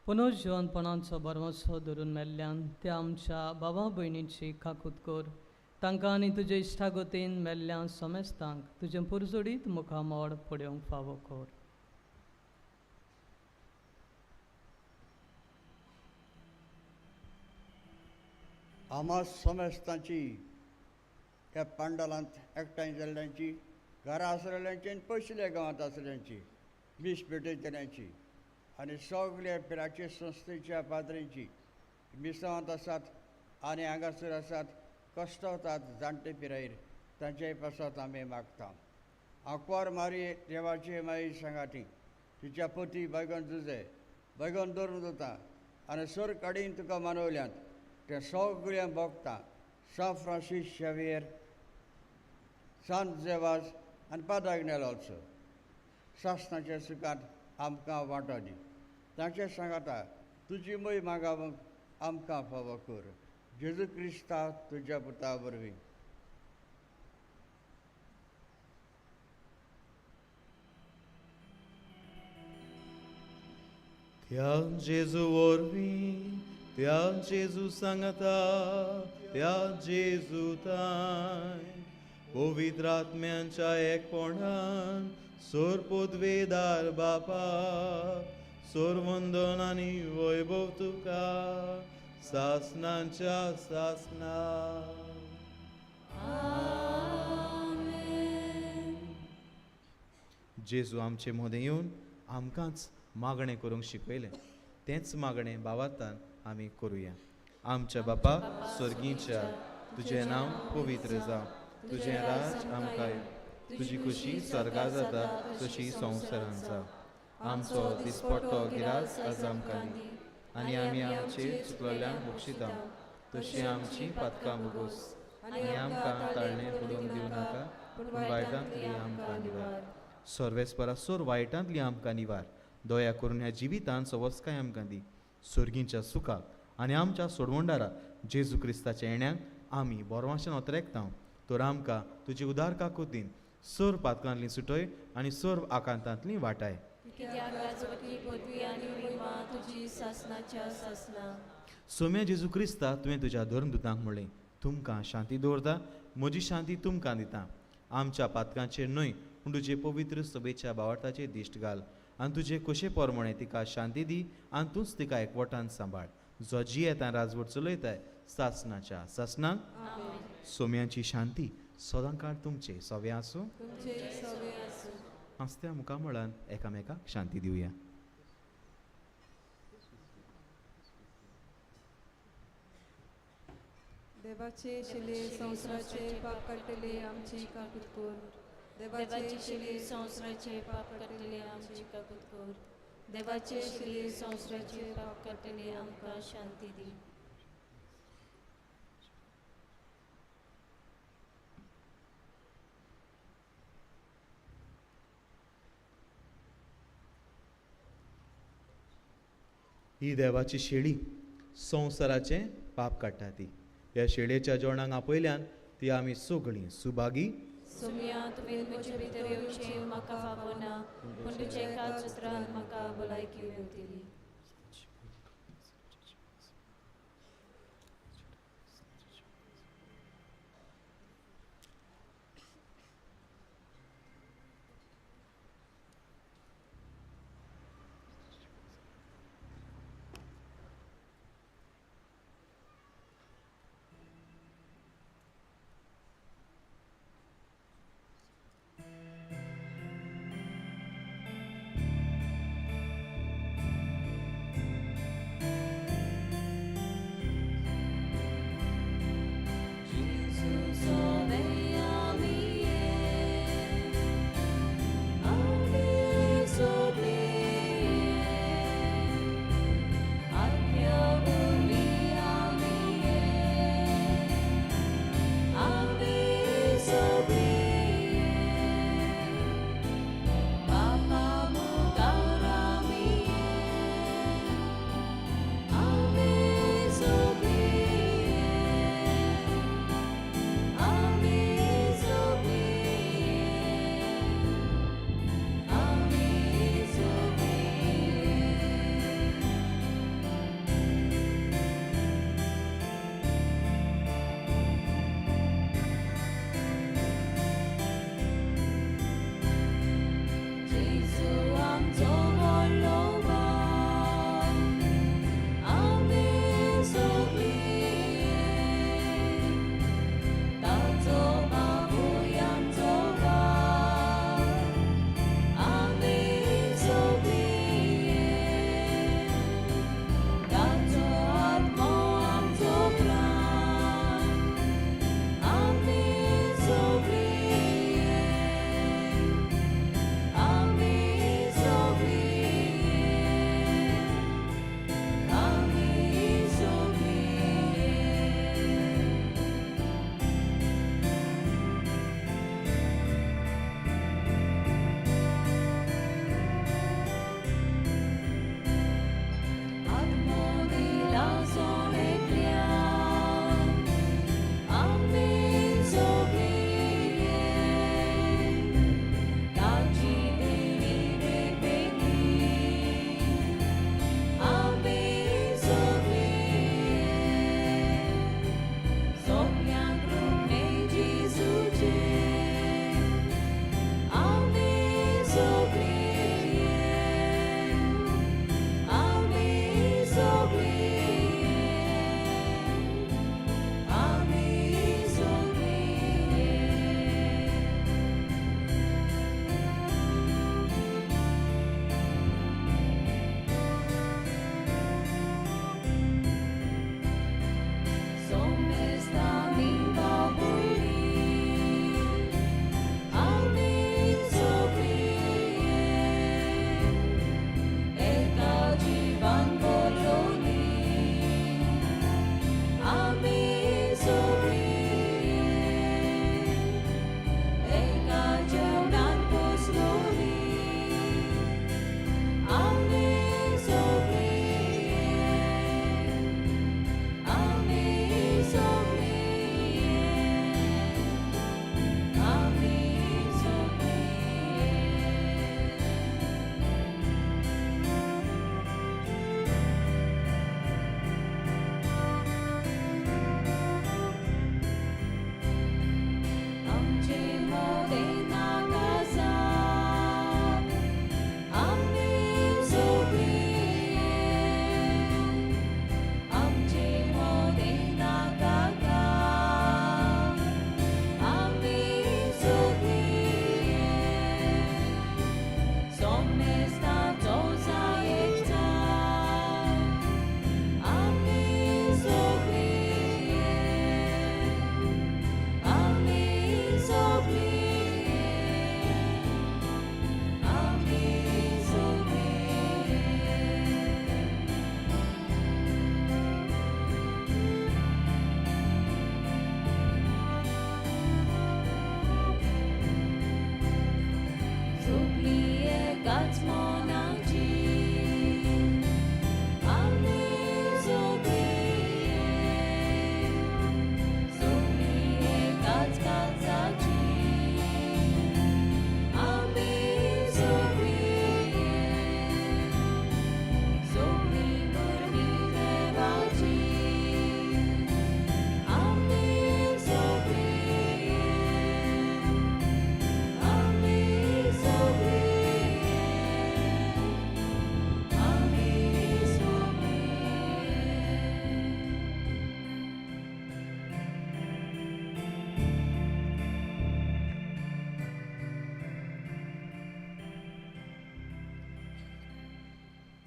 पुनर्जिवनपणाचो बरवसो धरून मेल्ल्यान त्या आमच्या भावा भयणीची काकूत कर तांकां आनी तुजे इश्टागतीन मेल्ल्या सोमेस्तांक तुजे पुरजोडीत मुखामोड पडोवंक फावो कर. आम्हा सोमेस्तांची ह्या पांडलांत एकठांय जाल्ल्यांची घरां आसलेल्यांची आनी पयसुल्या गांवांत आसलेल्यांची वीस पेटयतल्यांची आनी सगल्या पिराचे संस्थेच्या पाद्रींची मिसांवांत आसात आनी हांगासर आसात कश्टावतात जाणटे पिरायेर तांच्याय पासत आमी मागता. आंकवार मारी देवाचे माई सांगाटी तिच्या पती बैगन जुजे बैगन दवरून दोता आनी सर काडीन तुका मानवल्यांत ते सगळ्या भोगता सान फ्रांसीस शावेर सांत जेवाज आनी पाद्र आग्नेलो ऑल्सो सासणाच्या सुखांत आमकां वांटो दी. तांचे सांगाता तुजी मोय मागावंक आमकां फावो कर. जेजू क्रिस्ता तुज्या पुता वरवीं. त्या जेजू वरवीं त्या जेजू सांगता त्या जेजू ताय पवित्र आत्म्यांच्या एकपणान सोर पोदवेदार बापा सोर वंदन आनी वैभव तुका सासनांच्या सासना. जेजू आमचे मदें येवन आमकांच मागणें करूंक शिकयलें तेंच मागणें भावार्थान आमी करुया. आमच्या बापा स्वर्गीच्या तुजें नांव पवित्र जावं. तुजें राज आमकां येवं. तुजी खुशी स्वर्गा जाता तशी संवसारांत जावं. आमचो दिसपट्टो गिरास आज आमकां दी आनी आमी आमचेर चुकलोल्यांक बक्षिता तशी आमची पातकां भोगोस आनी आमकां ताळणे पडूंक दिवं नाका पूण वायटांतली आमकां निवार. सर्वेस्परा सोर वायटांतली आमकां निवार. दया करून ह्या जिवितांत सवस्काय आमकां दी. स्वर्गीच्या सुखाक आनी आमच्या सोडवंडारा जेजू क्रिस्ताच्या येण्याक आमी बोरवाशान ओतरेकता. तर आमकां तुजी उदार काकुतीन सोर पातकांतली सुटय आनी सोर आकांतांतली वाटाय. कित्याक राजवटी पदवी आनी महिमा तुजी सासनाच्या सासना. सोम्या जेजू क्रिस्ता तुवें तुज्या धर्मदुतांक म्हणलें तुमकां शांती दवरता म्हजी शांती तुमकां दिता. आमच्या पातकांचेर न्हय पूण तुजे पवित्र सभेच्या भावार्थाचेर दिश्ट घाल आनी तुजे कशे पोरमणे तिका शांती दी आनी तूंच तिका एकवटान सांबाळ. जो जी येता राजवट चलयताय सासनाच्या सासनाक. सोम्यांची शांती सदां काळ तुमचे सवे आसूं. आसत्या मुखामळान एकामेकाक शांती दिवया. देवाचे शिले संवसाराचे पाप काडटले आमची काकूत कोर. देवाचे शिले संवसाराचे पाप काडटले आमची काकूत कोर. देवाचे शिले संवसाराचे पाप काडटले आमकां शांती दी. ही देवाची शेळी संवसाराचे पाप काडटा ती. ह्या शेळयेच्या जेवणाक आपयल्यान ती आमी सगळीं सुभागी. सोम्या तुवें म्हजे भितर येवचें म्हाका फावो ना पूण तुजे कांच उतरान म्हाका भलायकी मेवतली.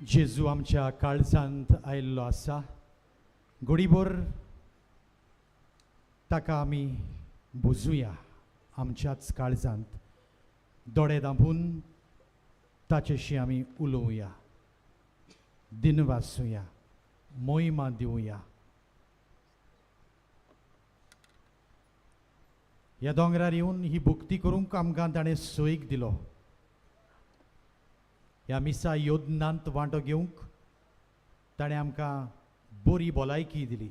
जेजू आमच्या काळजांत आयिल्लो आसा. घडीभर ताका आमी बुजूया आमच्याच काळजांत. दोळे धांपून ताचेशी आमी उलोवया, दिनवासूया, मोहिमा दिवया. ह्या दोंगरार येवन ही भुक्ती करूंक आमकां ताणें सोयीक दिलो. ह्या मिसा योजनांत वांटो घेवंक ताणें आमकां बरी भलायकी दिली.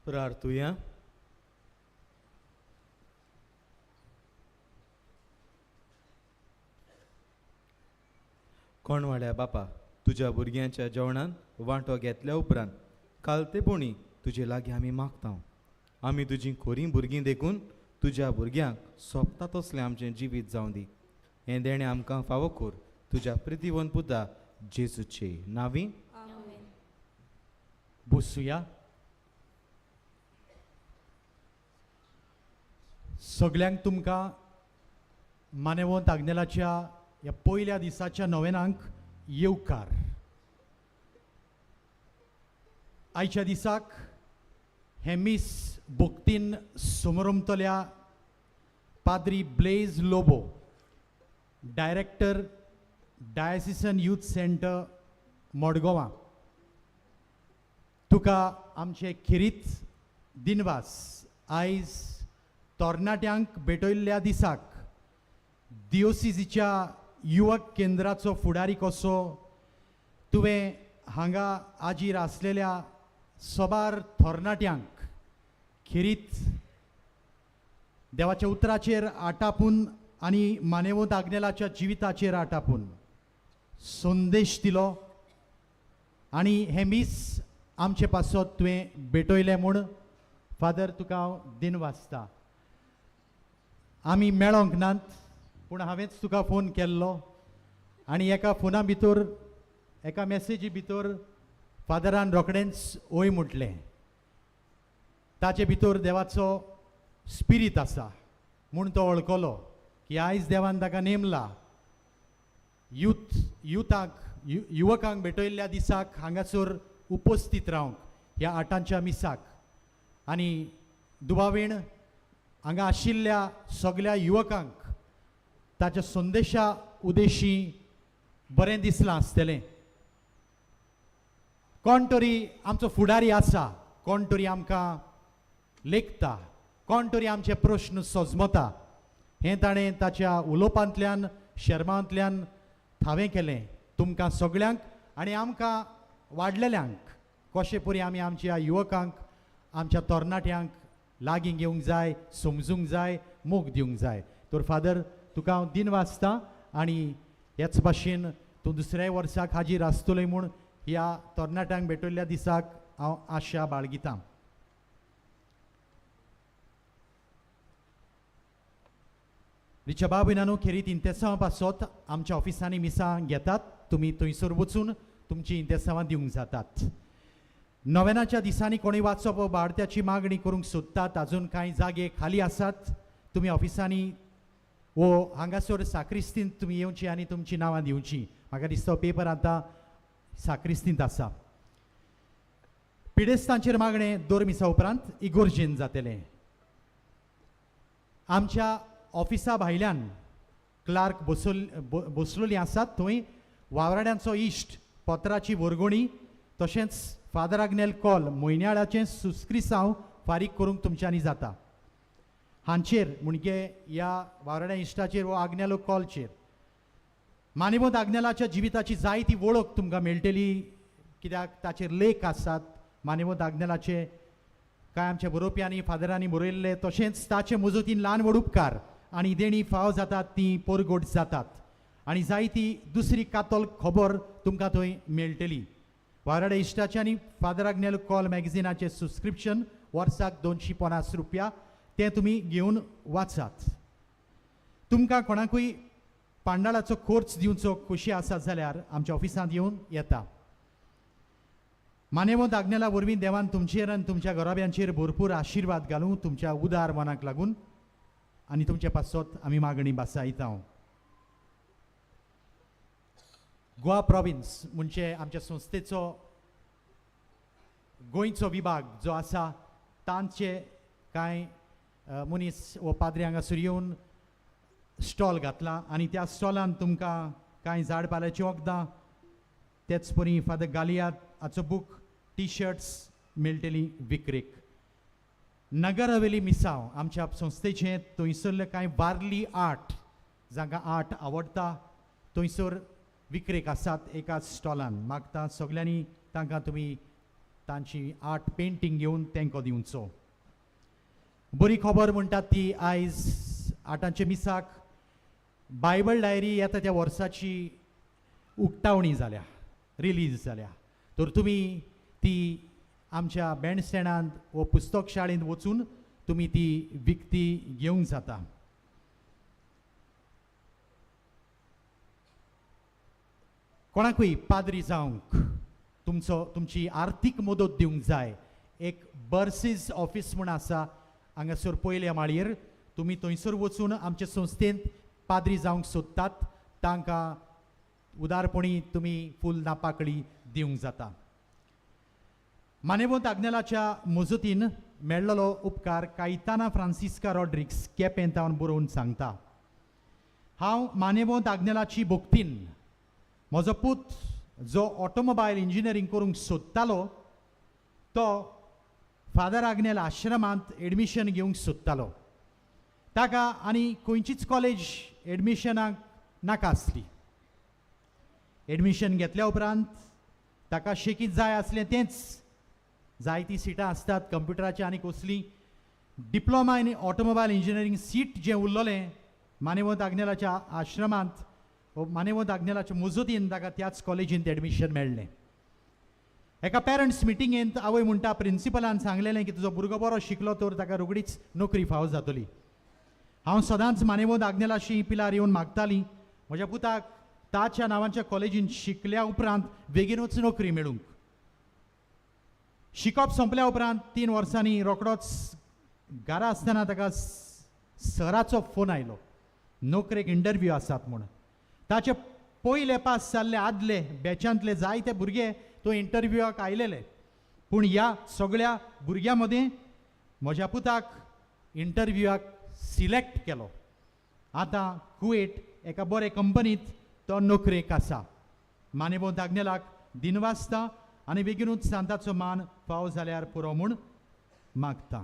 प्रार्थुया. कोणवाड्या बापा, तुज्या भुरग्यांच्या जेवणान वांटो घेतल्या उपरांत कालतेपणी तुजे लागीं आमी मागता. आमी तुजीं खोरीं भुरगीं देखून तुज्या भुरग्यांक सोंपता तसलें आमचें जिवीत जावं दी. हें देणें आमकां फावो कर तुज्या प्रितीवन पुता जेजूचे नांवी. बसूया. सगळ्यांक तुमकां मानेवंत आग्नेलाच्या ह्या पयल्या दिसाच्या नोवेनांक येवकार. आयच्या दिसाक हे मीस भक्तीन समरमतल्या पाद्री Blaise Lobo, director diocesan youth centre मडगांवां, तुका आमचे खेरीत दिनवास आयज तरणाट्यांक भेटयल्ल्या दिसाक दिओसिसीच्या युवक केंद्राचो फुडारी कसो तुवें हांगा आजीर आसलेल्या सोबार तरणाट्यांक खेरीत देवाच्या उतराचेर आटापून आनी मानेवंत आग्नेलाच्या जिविताचेर आटापून संदेश दिलो. आनी हे मीस आमचे पासत तुवें भेटयलें म्हूण फादर तुका हांव दिन वाचता. आमी मेळोंक नात, पूण हांवेंच तुका फोन केल्लो आनी एका फोना भितर एका मॅसेजी भितर फादरान रोखडेंच ओय म्हटलें. ताचे भितर देवाचो स्पिरीट आसा म्हूण तो वळखलो की आयज देवान ताका नेमला युवकांक भेटयल्ल्या दिसाक हांगासर उपस्थित रावंक ह्या आठांच्या मिसाक. आनी दुबावीण हांगा आशिल्ल्या सगळ्या युवकांक ताच्या संदेशा उदेशी बरें दिसलां आसतलें. कोण तरी आमचो फुडारी आसा, कोण तरी आमकां लेखता, कोण तरी आमचे प्रश्न सोजमता. हें ताणें ताच्या उलोवपांतल्यान शर्मांतल्यान थावें केलें तुमकां सगळ्यांक आनी आमकां वाडलेल्यांक. कशें परी आमी आमच्या युवकांक, आमच्या तरणाट्यांक लागीं घेवंक जाय, समजूंक जाय, मोग दिवंक जाय. तर फादर तुका हांव दिन वाचता आनी हेच भाशेन तूं दुसऱ्या वर्साक हाजीर आसतलें म्हूण ह्या तरणाट्यांक भेटयल्ल्या दिसाक हांव आशा बाळगितां. रिच्या बाब भयणानो, खेरीत इंतेसांव पासत आमच्या ऑफिसांनी मिसां घेतात. तुमी थंयसर वचून तुमची इंतेसांवां दिवंक जातात. नोवेनाच्या दिसांनी कोणी वाचप वा बाळत्याची मागणी करूंक सोदतात, आजून कांय जागे खाली आसात. तुमी ऑफिसांनी वो हांगासर साक्रिस्तींत तुमी येवची आनी तुमची नांवां दिवची. म्हाका दिसता पेपर आतां साक्रिस्तींत आसा. पिडेस्तांचेर मागणें 2 मिसां उपरांत इगोर्जेन जातलें. आमच्या ऑफिसा भायल्यान क्लार्क बसलेलीं आसात. थंय वावराड्यांचो इश्ट पत्राची वर्गणी तशेंच फादर आग्नेल कॉल म्हयन्याळाचें सुस्क्रिसांव फारीक करूंक तुमच्यांनी जाता. हांचेर म्हणजे ह्या वावराड्या इश्टाचेर वो आग्नेलो कॉलचेर मानेवंत आग्नेलाच्या जिविताची जायती वळख तुमकां मेळटली. कित्याक ताचेर लेख आसात मानेवंत आग्नेलाचे, कांय आमच्या बरोवप्यांनी फादरांनी बरयल्ले, तशेंच ताचे मजतीन ल्हान व्हड उपकार आनी देणी फाव जातात ती पोरगोट जातात आनी जायती दुसरी कातोल खबर तुमकां थंय मेळटली. वाराडे इश्टाचे आनी फादर आग्नेलो कॉल मॅगझिनाचें सबस्क्रिप्शन वर्साक ₹250 तें तुमी घेवन वाचात. तुमकां कोणाकूय पांडाळाचो कोर्स दिवचो खोशी आसा जाल्यार आमच्या ऑफिसांत येवन येता. मानेवंत आग्नेला वरवीं देवान तुमचेर आनी तुमच्या घराब्यांचेर भरपूर आशिर्वाद घालूं तुमच्या उदार मनाक लागून आनी तुमचे पासत आमी मागणी बासायता. गोवा प्रॉविन्स म्हणजे आमच्या संस्थेचो गोंयचो विभाग जो आसा तांचे कांय मनीस वो पाद्री हांगासर येवन स्टॉल घातला आनी त्या स्टॉलान तुमकां कांय झाड पाल्याची वखदां तेच परी फादर गालिया हाचो बूक टी-शर्ट्स मेळटली विक्रेक. नगर हवेली मिसांव आमच्या संस्थेचें थंयसरले कांय वारली आर्ट जांकां आर्ट आवडटा थंयसर विक्रेक आसात एका स्टॉलान. मागता सगल्यांनी तांकां तुमी तांची आर्ट पेंटींग घेवन तांकां दिवचो. बरी खबर म्हणटात ती आयज 8 मिसाक बायबल डायरी येता त्या वर्साची उक्तावणी जाल्या रिलीज जाल्या तर तुमी ती आमच्या बँड स्टँडांत वो पुस्तक शाळेंत वचून तुमी ती विकती घेवंक जाता. कोणाकूय पाद्री जावंक तुमची आर्थीक मदत दिवंक जाय एक बर्सीस ऑफिस म्हूण आसा हांगासर पयल्या माळयेर. तुमी थंयसर वचून आमचे संस्थेंत पाद्री जावंक सोदतात तांकां उदारपणी तुमी फूल नापाकळी दिवंक जाता. मानेवंत आग्नेलाच्या मजतीन मेळ्ळलो उपकार कायताना फ्रांसिस्का रॉड्रिक्स केपें तावन बरोवन सांगता. हांव मानेवंत आग्नेलाची भोगतीन म्हजो पूत जो ऑटोमोबायल इंजिनियरींग करूंक सोदतालो तो फादर आग्नेल आश्रमांत एडमिशन घेवंक सोदतालो. ताका आनी खंयचीच कॉलेज एडमिशनाक नाका आसली. एडमिशन घेतल्या उपरांत ताका शेकीत जाय आसलें तेंच जायतीं सिटां आसतात कंप्युटराची आनी कसली diploma in automobile engineering seat जें उरलोलें मानेवंत आग्नेलाच्या आश्रमांत मानेवंत आग्नेलाच्या मजतीन ताका त्याच कॉलेजींत एडमिशन मेळ्ळें. एका पेरंट्स मिटिंगेंत आवय म्हणटा प्रिंसिपलान सांगलेलें की तुजो भुरगो बरो शिकलो तर ताका रोखडीच नोकरी फाव जातली. हांव सदांच मानेवंत आग्नेलाची पिलार येवन मागतालीं म्हज्या पुताक ताच्या नांवाच्या कॉलेजीन शिकल्या उपरांत बेगीनूच नोकरी मेळूंक. शिकप संपल्या उपरांत 3 वर्सांनी रोखडोच घरा आसतना ताका सराचो फोन आयलो नोकरेक इंटरव्यू आसात म्हूण. ताचे पयले पास जाल्ले आदले बॅचांतले जायते भुरगे तो इंटरव्यूआक आयलेले पूण ह्या सगळ्या भुरग्यां मदें म्हज्या पुताक इंटरव्यूआक सिलेक्ट केलो. आतां कुवेट एका बरे कंपनींत तो नोकरेक आसा. मानेवंत आग्नेलाक दिनवासता आनी बेगीनूच सांताचो मान फाव जाल्यार पुरो म्हूण मागता.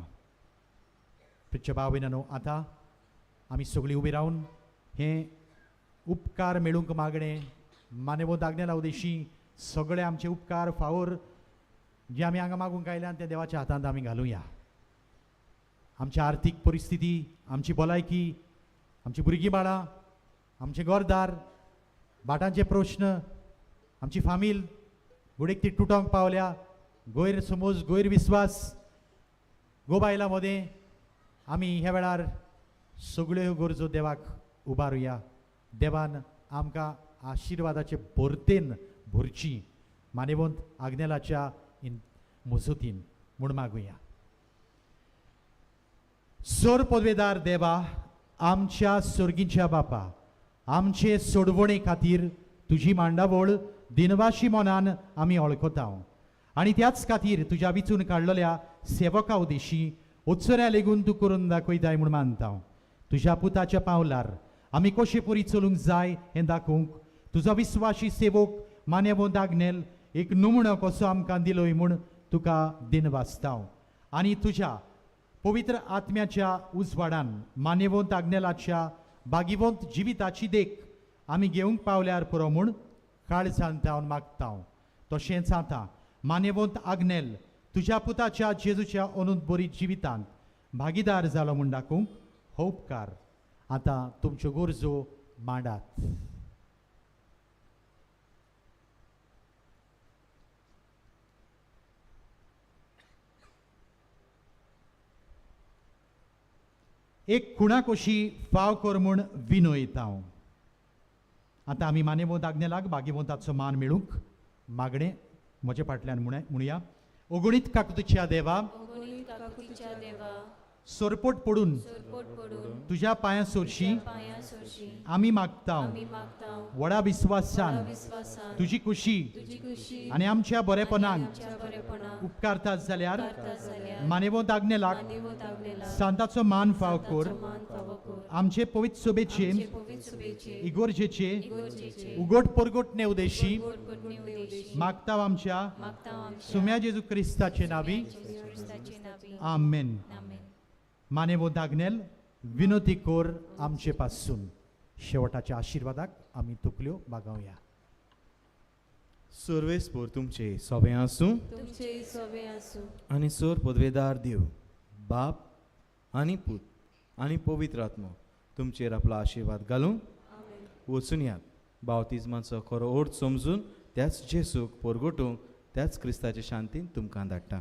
प्रिय भाव भयणांनो आतां आमी सगळीं उबी रावन हे उपकार मेळूंक मागणे मानेवंत आग्नेला उदेशी सगळे आमचे उपकार फावोर जे आमी हांगा मागूंक आयल्यात ते देवाच्या हातांत आमी घालुया. आमची आर्थीक परिस्थिती आमची भलायकी आमची भुरगीं बाळां आमचे घरदार भाटांचे प्रश्न आमची फामील घुडेक ती तुटोंक पावल्या गैरसमज गैरविस्वास गोबायला मदें आमी ह्या वेळार सगळ्यो गरजो देवाक उबारुया. देवान आमकां आशिर्वादाचे भरतेन भरची मानेवंत आग्नेलाच्या मजतीन म्हूण मागुया. सर पदवेदार देवा आमच्या सर्गीच्या बापा आमचे सोडवणे खातीर तुजी मांडावळ दिनवाशी मनान आमी वळखता आनी त्याच खातीर तुज्या विचून काडलेल्या सेवका उदेशी उत्सऱ्या लेगून तूं करून दाखयताय म्हूण मानता. तुज्या पुताच्या पावलार आमी कशे परी चलूंक जाय हें दाखोवंक तुजो विस्वाशी सेवक मानेवंत आग्नेल एक नमुणो कसो आमकां दिलोय म्हूण तुका दिनवासता. आनी तुज्या पवित्र आत्म्याच्या उजवाडान मानेवंत आग्नेलाच्या बागीवंत जिविताची देख आमी घेवंक पावल्यार पुरो म्हूण काळजांत हांव मागता. तशेंच आतां मानेवंत आग्नेल तुज्या पुताच्या जेजूच्या अनंत बरी जिवितांत भागीदार जालो म्हूण दाखोवंक हो उपकार आतां तुमच्यो गरजो मांडात. एक खुणा कशी फाव कर म्हूण विनयता हांव. आतां आमी मानेवंत आग्नेलाक भाग्यवंताचो मान मेळूंक मागणें म्हजे फाटल्यान म्हणुया. अगणीत काकुतीच्या देवा, अगणित काकुतीच्या देवा, सोरपोट पडून सोरपोट पडून तुज्या पांयां सरशी पांयां सरशी आमी मागता. आमी मागता. व्हडा विस्वासान विस्वासान तुजी खुशी तुजी खुशी आनी आमच्या बरेपणाक आमच्या बरेपणाक उपकारतात जाल्यार उपकारतात जाल्यार मानेवंत आग्नेलाक मानेवंत आग्नेलाक सांताचो मान फाव कर. मान फावो कर. आमचे पवित्र सोबेचे आमचे पवित्र सुबेचे इगोर्जेचे इगोर्जेचे उगड परगट नेवदेशी गोडगोडणी उदेशी मागता आमच्या मागता आमच्या सुम्या जेजू क्रिस्ताचे नावी. क्रिस्ताचे नावी. आमेन. आमेन. मानेवंत आग्नेल विनोती कोर आमचे पासून शेवटाच्या आशिर्वादाक आमी तकल्यो मागवया. सर्वेस्पोर तुमचे सोबे आसूं तुमचे सोबे आसूं आनी सोर पदवेदार देव बाप आनी पूत आनी पवित्र आत्मो तुमचेर आपलो आशिर्वाद घालूं. वचून यात. बावतिजमाचो खरो अर्थ समजून त्याच जेसूक परगटूंक त्याच क्रिस्ताचे शांतीन तुमकां धाडटा.